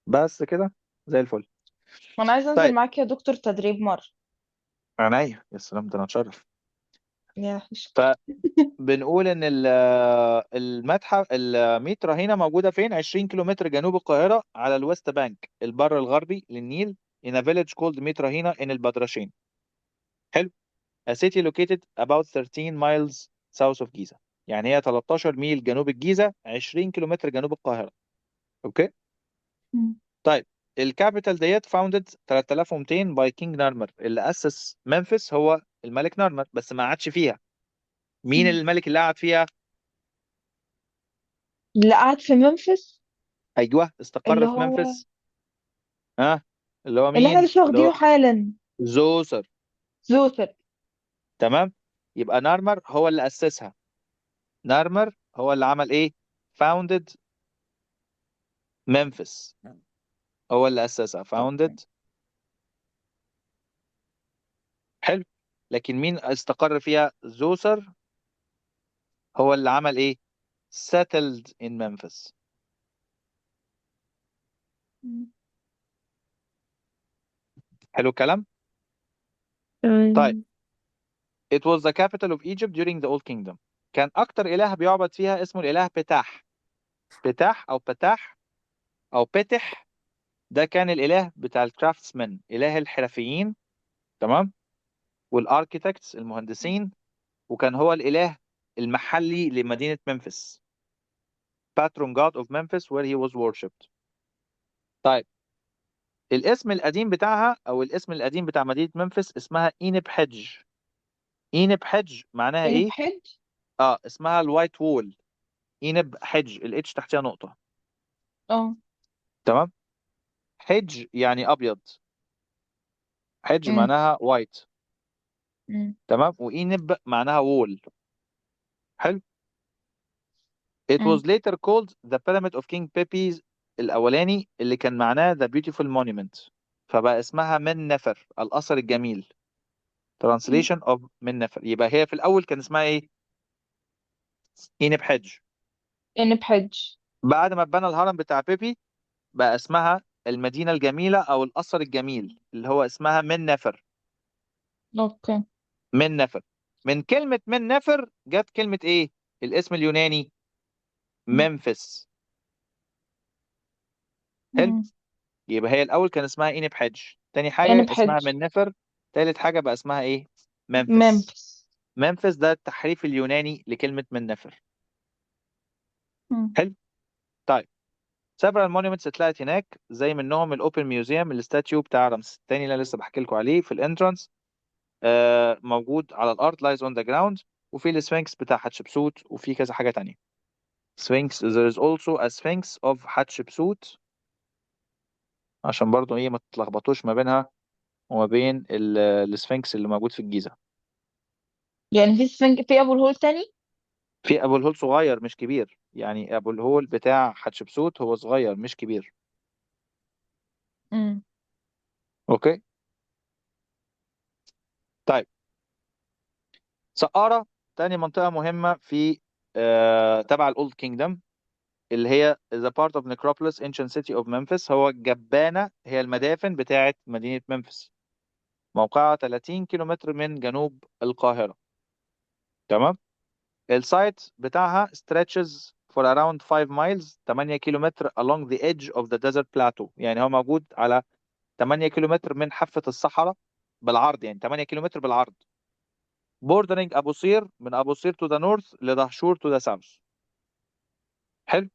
بس كده زي الفل. انا عايزة انزل طيب معاك يا دكتور تدريب مرة. عينيا يا سلام، ده انا اتشرف. يا قشطة. فبنقول ان المتحف الميت رهينة موجودة فين؟ 20 كيلو متر جنوب القاهرة على الويست بانك، البر الغربي للنيل، in a village called ميت رهينة in البدرشين. حلو. A city located about 13 miles south of Giza، يعني هي 13 ميل جنوب الجيزة، 20 كيلو متر جنوب القاهرة. اوكي. م. طيب، الكابيتال ديت فاوندد 3200 باي كينج نارمر، اللي أسس منفس هو الملك نارمر، بس ما قعدش فيها. مين م. الملك اللي قعد فيها؟ اللي قعد في منفس؟ ايوه اللي استقر في هو منفس. ها، اللي هو اللي احنا مين؟ لسه اللي واخدينه هو حالا. زوسر. زوثر. تمام. يبقى نارمر هو اللي أسسها، نارمر هو اللي عمل ايه؟ فاوندد منفس، هو اللي أسسها اوكي. فاوندد. حلو. لكن مين استقر فيها؟ زوسر هو اللي عمل ايه؟ settled in Memphis. م. حلو الكلام. طيب، تمام. it was the capital of Egypt during the Old Kingdom، كان أكتر إله بيعبد فيها اسمه الإله بتاح. بتاح أو بتاح أو بتح، ده كان الإله بتاع الكرافتسمن، إله الحرفيين. تمام. والاركيتكتس المهندسين، وكان هو الإله المحلي لمدينة ممفيس، patron god of Memphis where he was worshipped. طيب، الاسم القديم بتاعها او الاسم القديم بتاع مدينة ممفيس اسمها اينب حج. اينب حج معناها يعني ايه؟ بحج. اسمها الوايت وول. اينب حج، الاتش تحتها نقطة. اه. تمام. حج يعني ابيض، حج م. معناها وايت. م. تمام. واينب معناها وول. حلو. It م. was later called the pyramid of King Pepi الاولاني، اللي كان معناه the beautiful monument، فبقى اسمها من نفر، القصر الجميل. م. translation of من نفر. يبقى هي في الاول كان اسمها ايه؟ اينب حج. يعني بحج. بعد ما اتبنى الهرم بتاع بيبي بقى اسمها المدينة الجميلة أو القصر الجميل، اللي هو اسمها من نفر. اوكي. من نفر. من كلمة من نفر جت كلمة إيه؟ الاسم اليوناني م. ممفيس. حلو. م. يبقى هي الأول كان اسمها إينب حج، تاني يعني حاجة اسمها بحج. من نفر، تالت حاجة بقى اسمها إيه؟ ممفيس. ممفيس. ممفيس ده التحريف اليوناني لكلمة من نفر. م. حلو. طيب، several monuments اتلقت هناك، زي منهم الأوبن ميوزيوم، الاستاتيو بتاع رمسيس الثاني اللي أنا لسه بحكي لكم عليه في الانترانس، موجود على الارض lies on the ground. وفي السفنكس بتاع حتشبسوت، وفي كذا حاجة تانية. Sphinx there is also a Sphinx of حتشبسوت، عشان برضو ايه ما تتلخبطوش ما بينها وما بين السفنكس اللي موجود في الجيزة. يعني في في ابو الهول تاني؟ في أبو الهول صغير مش كبير، يعني أبو الهول بتاع حتشبسوت هو صغير مش كبير. امم. أوكي. طيب، سقارة تاني منطقة مهمة في تبع الأولد كينجدم، اللي هي the part of necropolis ancient city of Memphis. هو الجبانة، هي المدافن بتاعة مدينة ممفيس، موقعها 30 كيلومتر من جنوب القاهرة. تمام. السايت بتاعها stretches for around 5 miles 8 كيلومتر along the edge of the desert plateau. يعني هو موجود على 8 كيلومتر من حافة الصحراء بالعرض، يعني 8 كيلومتر بالعرض. bordering أبو قير، من أبو قير to the north لدهشور to the south. حلو.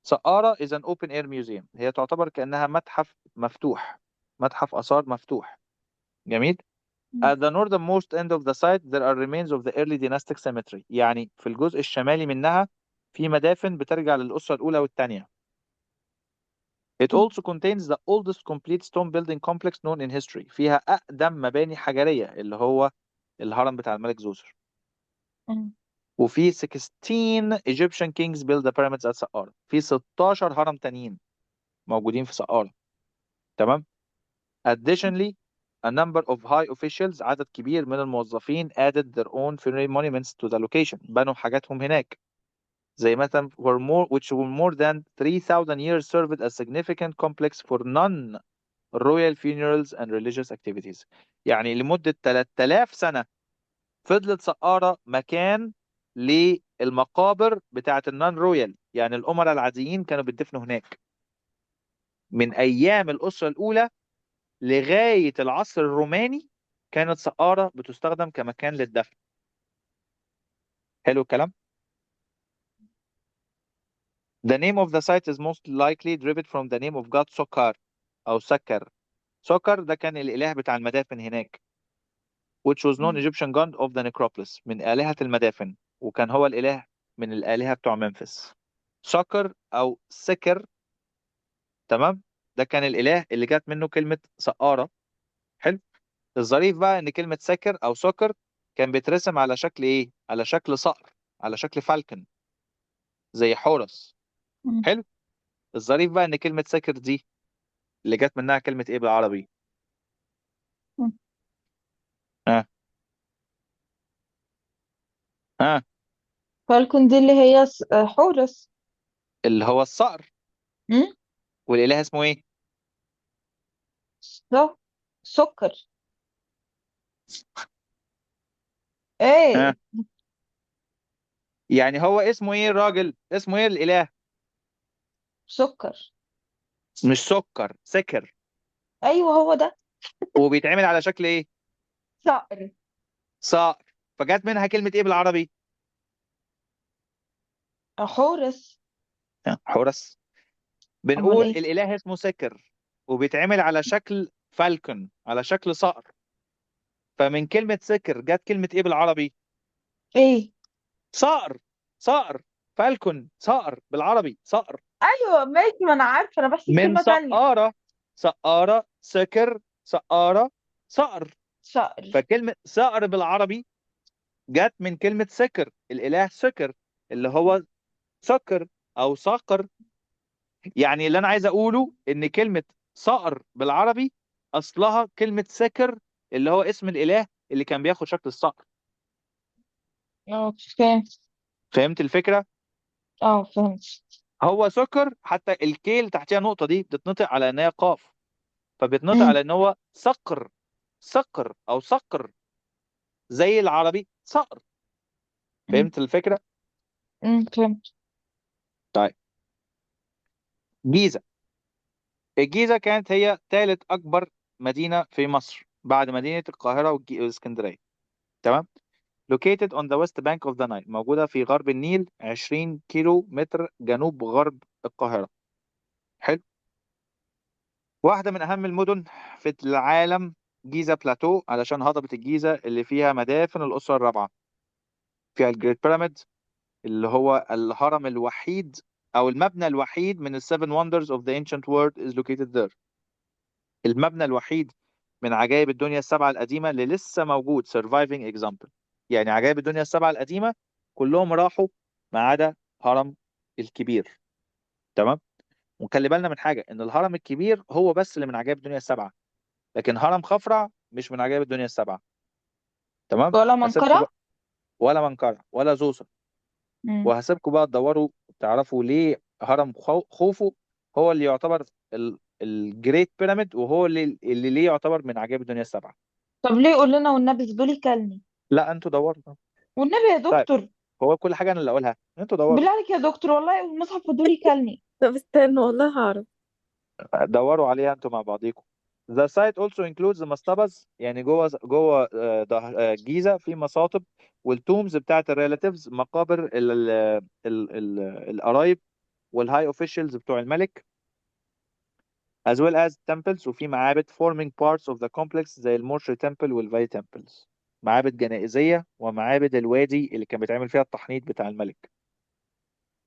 سقارة is an open air museum، هي تعتبر كأنها متحف مفتوح، متحف آثار مفتوح. جميل. At the northernmost end of the site there are remains of the early dynastic cemetery. يعني في الجزء الشمالي منها في مدافن بترجع للأسرة الأولى والثانية. It also contains the oldest complete stone building complex known in history. فيها أقدم مباني حجرية اللي هو الهرم بتاع الملك زوسر. وفي 16 Egyptian kings built the pyramids at سقارة. في 16 هرم تانيين موجودين في سقارة. تمام. Additionally, a number of high officials، عدد كبير من الموظفين added their own funerary monuments to the location. بنوا حاجاتهم هناك، زي مثلا which were more than 3,000 years served as significant complex for non-royal funerals and religious activities. يعني لمدة 3000 سنة فضلت سقارة مكان للمقابر بتاعة النون رويال، يعني الأمراء العاديين كانوا بيدفنوا هناك من أيام الأسرة الأولى لغاية العصر الروماني. كانت سقارة بتستخدم كمكان للدفن. حلو الكلام. The name of the site is most likely derived from the name of god سكر أو سكر. سكر ده كان الإله بتاع المدافن هناك، which was known Egyptian god of the necropolis، من آلهة المدافن، وكان هو الإله من الآلهة بتوع منفس. سكر أو سكر. تمام. ده كان الإله اللي جات منه كلمة سقارة. حلو. الظريف بقى ان كلمة سكر او سكر كان بيترسم على شكل ايه؟ على شكل صقر، على شكل فالكن، زي حورس. حلو. الظريف بقى ان كلمة سكر دي اللي جت منها كلمة ايه بالعربي؟ ها. ها. فالكون دي اللي هي حورس. اللي هو الصقر. مم. والاله اسمه ايه؟ صح. سكر. ها. ايه. يعني هو اسمه ايه الراجل؟ اسمه ايه الاله؟ سكر. مش سكر، سكر. ايوه هو ده. وبيتعمل على شكل ايه؟ صقر. صقر. فجت منها كلمة ايه بالعربي؟ حورس. حورس. امال بنقول ايه؟ الاله اسمه سكر، وبيتعمل على شكل فالكون، على شكل صقر. فمن كلمة سكر جت كلمة ايه بالعربي؟ ايه. صقر. صقر. فالكون، صقر بالعربي، صقر. ايوه ماشي، ما انا عارفه، انا بحسب من كلمه تانية. سقارة. سقارة، سكر، سقارة، صقر. صقر. فكلمة صقر بالعربي جت من كلمة سكر، الإله سكر اللي هو سكر أو صقر. يعني اللي أنا عايز أقوله إن كلمة صقر بالعربي أصلها كلمة سكر، اللي هو اسم الإله اللي كان بياخد شكل الصقر. اه فهمت. فهمت الفكرة؟ اه فهمت. هو سكر، حتى الكيل تحتها نقطة دي بتتنطق على إن هي قاف، فبيتنطق امم. على إن هو صقر. صقر أو صقر، زي العربي صقر. فهمت الفكرة؟ فهمت. طيب. جيزة. الجيزة كانت هي ثالث أكبر مدينة في مصر بعد مدينة القاهرة والإسكندرية. تمام. located on the west bank of the Nile، موجودة في غرب النيل 20 كيلو متر جنوب غرب القاهرة. حلو. واحدة من أهم المدن في العالم جيزة بلاتو، علشان هضبة الجيزة اللي فيها مدافن الأسرة الرابعة. فيها الجريت بيراميد، اللي هو الهرم الوحيد أو المبنى الوحيد من السيفن وندرز of the ancient world is located there. المبنى الوحيد من عجائب الدنيا السبعة القديمة اللي لسه موجود surviving example. يعني عجائب الدنيا السبعة القديمة كلهم راحوا ما عدا هرم الكبير. تمام. وخلي بالنا من حاجة، إن الهرم الكبير هو بس اللي من عجائب الدنيا السبعة، لكن هرم خفرع مش من عجائب الدنيا السبعة. تمام. ولا هسيبكم منقرة. بقى، ولا منقرع ولا زوسر. مم. وهسيبكم بقى تدوروا تعرفوا ليه هرم خوفو هو اللي يعتبر الجريت بيراميد، وهو اللي ليه يعتبر من عجائب الدنيا السبعة. طب ليه؟ قول لنا والنبي، فضولي كلني لا انتوا دوروا. والنبي يا طيب، دكتور. هو كل حاجة انا اللي اقولها، انتوا دوروا. بالله عليك يا دكتور، والله المصحف فضولي كلني. طب استنى والله هعرف. دوروا عليها انتوا مع بعضيكم. The site also includes the mastabas، يعني جوه الجيزة في مصاطب، والتومز بتاعت الريلاتيفز، مقابر القرايب والهاي اوفيشالز بتوع الملك، as well as temples، وفي معابد forming parts of the complex زي المورشي temple والفاي temples، معابد جنائزية ومعابد الوادي اللي كان بيتعمل فيها التحنيط بتاع الملك.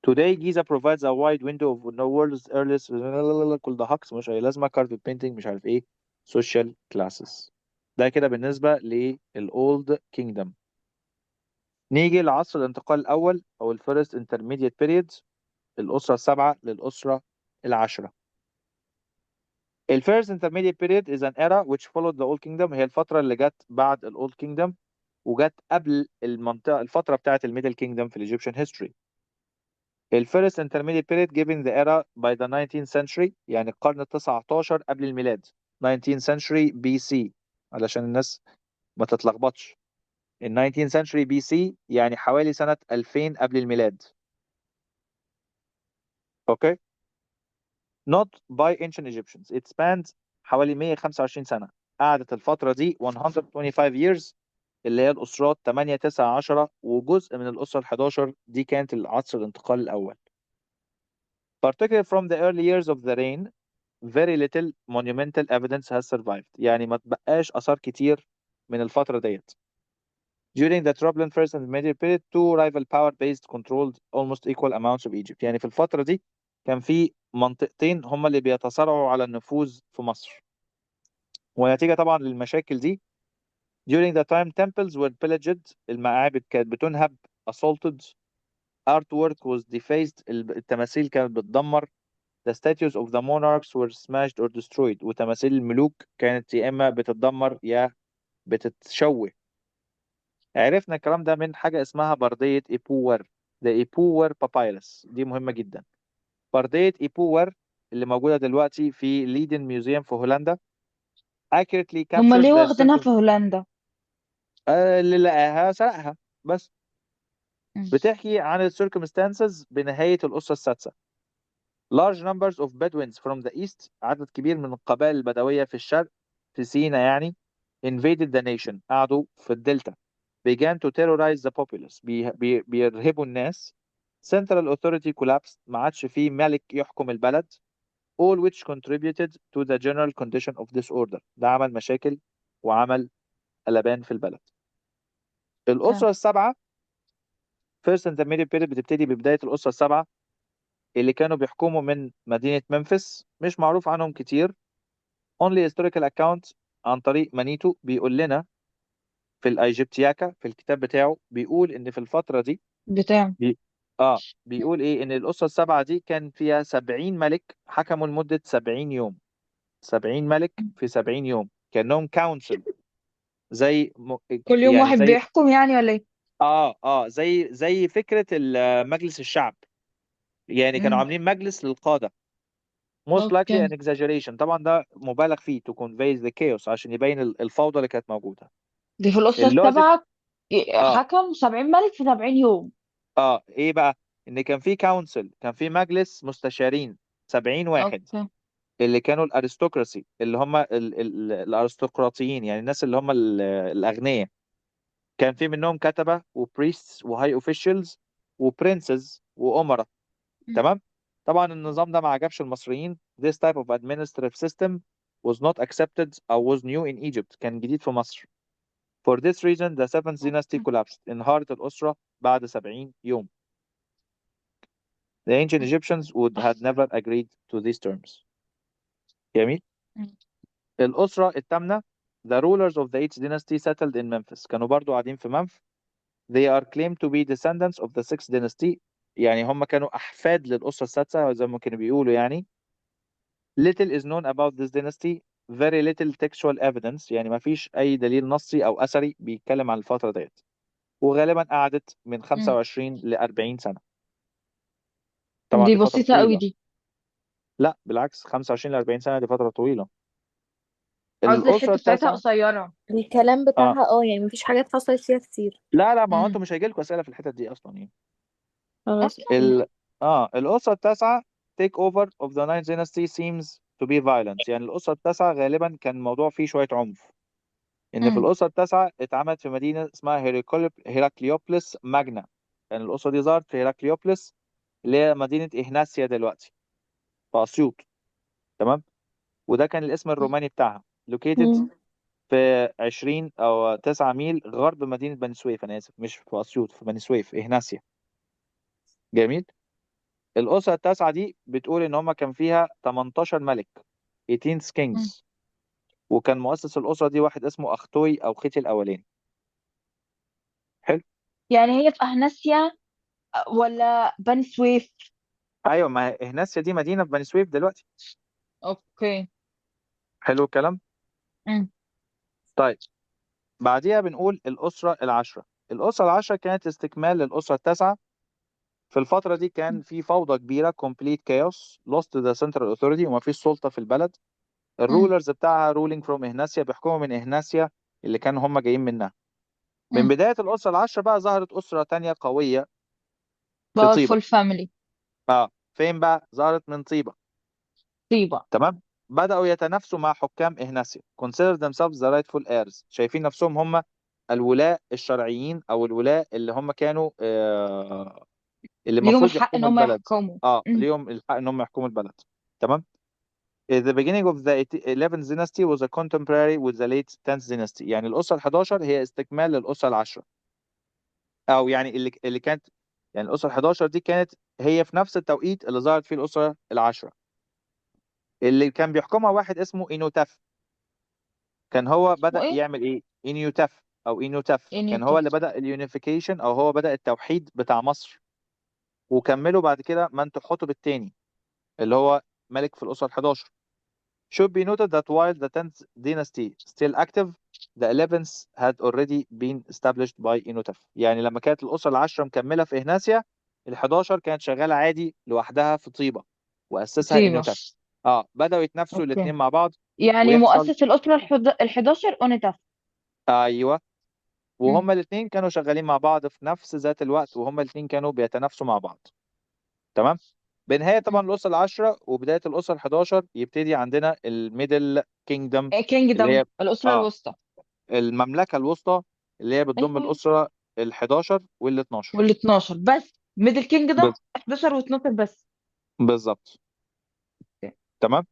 Today Giza provides a wide window of the world's earliest كل ده هكس مش أي لازمة، carved painting مش عارف إيه social classes. ده كده بالنسبة للأولد كينجدم. نيجي لعصر الانتقال الأول أو الفيرست intermediate period، الأسرة السابعة للأسرة العاشرة. الفيرست intermediate period is an era which followed the old kingdom، هي الفترة اللي جت بعد الأولد كينجدم وجت قبل الفترة بتاعت الميدل كينجدم في الإيجيبشن هيستوري. الفيرست intermediate period given the era by the 19th century، يعني القرن ال 19 قبل الميلاد، 19th century BC علشان الناس ما تتلخبطش. ال 19th century BC يعني حوالي سنة 2000 قبل الميلاد. اوكي. not by ancient Egyptians. It spans حوالي 125 سنة. قعدت الفترة دي 125 years، اللي هي الأسرات 8 9 10 وجزء من الأسرة ال 11 دي كانت العصر الانتقال الأول. Particularly from the early years of the reign very little monumental evidence has survived، يعني ما تبقاش آثار كتير من الفترة ديت. During the turbulent first and middle period two rival power based controlled almost equal amounts of Egypt، يعني في الفترة دي كان في منطقتين هما اللي بيتصارعوا على النفوذ في مصر. ونتيجة طبعا للمشاكل دي during the time temples were pillaged، المعابد كانت بتنهب، assaulted، artwork was defaced، التماثيل كانت بتدمر، the statues of the monarchs were smashed or destroyed، وتماثيل الملوك كانت يا إما بتتدمر يا بتتشوه. عرفنا الكلام ده من حاجة اسمها بردية إيبوور، the إيبوور بابايرس، دي مهمة جدا. بردية إيبوور اللي موجودة دلوقتي في ليدن ميوزيوم في هولندا accurately هما captures ليه the واخدينها في هولندا؟ اللي لقاها سرقها بس. مم. بتحكي عن ال circumstances بنهاية الأسرة السادسة. large numbers of Bedouins from the east، عدد كبير من القبائل البدوية في الشرق في سينا يعني، invaded the nation، قعدوا في الدلتا، began to terrorize the populace، بيرهبوا الناس. central authority collapsed، ما عادش فيه ملك يحكم البلد. all which contributed to the general condition of disorder، ده عمل مشاكل وعمل قلبان في البلد. الأسرة السبعة first intermediate period بتبتدي ببداية الأسرة السبعة اللي كانوا بيحكموا من مدينة منفس، مش معروف عنهم كتير. only historical account عن طريق مانيتو بيقول لنا في الايجيبتياكا في الكتاب بتاعه، بيقول ان في الفترة دي بتاع. بي... بيقول ايه، ان الأسرة السبعة دي كان فيها 70 ملك حكموا لمدة 70 يوم. 70 ملك في 70 يوم كأنهم كونسل، زي كل يوم يعني واحد زي بيحكم يعني ولا ايه؟ زي فكرة مجلس الشعب، يعني كانوا مم. عاملين مجلس للقادة. most likely اوكي. an exaggeration، طبعا ده مبالغ فيه to convey the chaos عشان يبين الفوضى اللي كانت موجودة. دي في الأسرة اللوجيك السابعة اه حكم 70 ملك في 70 يوم. ايه بقى، ان كان في كونسل، كان في مجلس مستشارين 70 واحد، اوكي. اللي كانوا الارستقراسي، اللي هم الارستقراطيين، يعني الناس اللي هم الاغنياء. كان في منهم كتبة وبريستس وهاي اوفيشالز وبرنسز وأمراء. مم. تمام. طبعا النظام ده ما عجبش المصريين. This type of administrative system was not accepted أو was new in Egypt، كان جديد في مصر. For this reason the seventh dynasty collapsed، انهارت الأسرة بعد 70 يوم. The ancient Egyptians would had never agreed to these terms. جميل. مم. الأسرة الثامنة the rulers of the eighth dynasty settled in Memphis. كانوا برضو قاعدين في منف. They are claimed to be descendants of the sixth dynasty. يعني هم كانوا أحفاد للأسرة السادسة زي ما كانوا بيقولوا يعني. Little is known about this dynasty. Very little textual evidence. يعني ما فيش أي دليل نصي أو أثري بيتكلم عن الفترة ديت. وغالبا قعدت من 25 ل 40 سنة. طبعا دي دي فترة بسيطة قوي طويلة. دي. لا بالعكس، 25 ل 40 سنة دي فترة طويلة. قصدي الأسرة الحتة بتاعتها التاسعة. قصيرة. الكلام اه بتاعها يعني مفيش حاجات حصلت فيها كتير. لا ما هو امم انتوا مش هيجيلكوا أسئلة في الحتت دي أصلا يعني. خلاص. أصلا. الأسرة التاسعة take over of the ninth dynasty seems to be violent. يعني الأسرة التاسعة غالبا كان الموضوع فيه شوية عنف. إن في امم الأسرة التاسعة اتعملت في مدينة اسمها هيراكليوبلس ماجنا. يعني الأسرة دي ظهرت في هيراكليوبلس اللي هي مدينة إهناسيا دلوقتي في أسيوط. تمام. وده كان الاسم الروماني بتاعها. located مم. في 20 أو 9 ميل غرب مدينة بني سويف. أنا آسف، مش في أسيوط، في بني سويف إهناسيا. جميل. الأسرة التاسعة دي بتقول إن هما كان فيها 18 ملك 18 امم kings. وكان مؤسس الأسرة دي واحد اسمه أختوي أو ختي الأولاني. حلو. يعني هي في أهناسيا ولا بني سويف؟ أيوة، ما هي إهناسيا دي مدينة في بني سويف دلوقتي. اوكي. حلو الكلام. امم طيب بعديها بنقول الأسرة العشرة. الأسرة العشرة كانت استكمال للأسرة التاسعة. في الفترة دي كان في فوضى كبيرة complete chaos lost the central authority ومفيش سلطة في البلد. امم الرولرز بتاعها ruling from إهناسيا بيحكموا من إهناسيا اللي كانوا هم جايين منها. من امم بداية الأسرة العشرة بقى ظهرت أسرة تانية قوية في طيبة. باورفول فاميلي. فين بقى ظهرت؟ من طيبة. طيبة. تمام. بدأوا يتنافسوا مع حكام إهناسيا consider themselves the rightful heirs. شايفين نفسهم هم الولاة الشرعيين أو الولاة اللي هم كانوا اللي ليهم المفروض الحق ان يحكموا هم البلد. يحكموا. ليهم الحق ان هم يحكموا البلد. تمام. The beginning of the 11th dynasty was a contemporary with the late 10th dynasty. يعني الأسرة ال 11 هي استكمال للأسرة العشرة. أو يعني اللي كانت، يعني الأسرة ال 11 دي كانت هي في نفس التوقيت اللي ظهرت فيه الأسرة العشرة. اللي كان بيحكمها واحد اسمه إينوتاف. كان هو اسمه بدأ ايه؟ يعمل إيه؟ إينيوتاف أو إينوتاف كان هو انيوتف. اللي بدأ اليونيفيكيشن أو هو بدأ التوحيد بتاع مصر. وكمله بعد كده منتخ الثاني اللي هو ملك في الأسرة ال 11. Should be noted that while the 10th dynasty still active, the 11th had already been established by Inutef. يعني لما كانت الأسرة العشرة مكملة في إهناسيا، ال 11 كانت شغالة عادي لوحدها في طيبة وأسسها طيبة. إنوتف. بدأوا يتنافسوا اوكي. الاتنين مع بعض يعني ويحصل. مؤسس الأسرة ال11 اونيتاف. أيوه. امم وهما الاتنين كانوا شغالين مع بعض في نفس ذات الوقت وهما الاتنين كانوا بيتنافسوا مع بعض. تمام. بنهاية طبعا الأسرة العشرة وبداية الأسرة ال 11 يبتدي عندنا الميدل كينجدم اللي كينجدم، هي الأسرة اه الوسطى. المملكة الوسطى اللي هي بتضم ايوه ايوه. الأسرة ال 11 وال 12. وال12 بس ميدل كينجدم بز- 11 و12 بس. بالظبط. اوكي. تمام.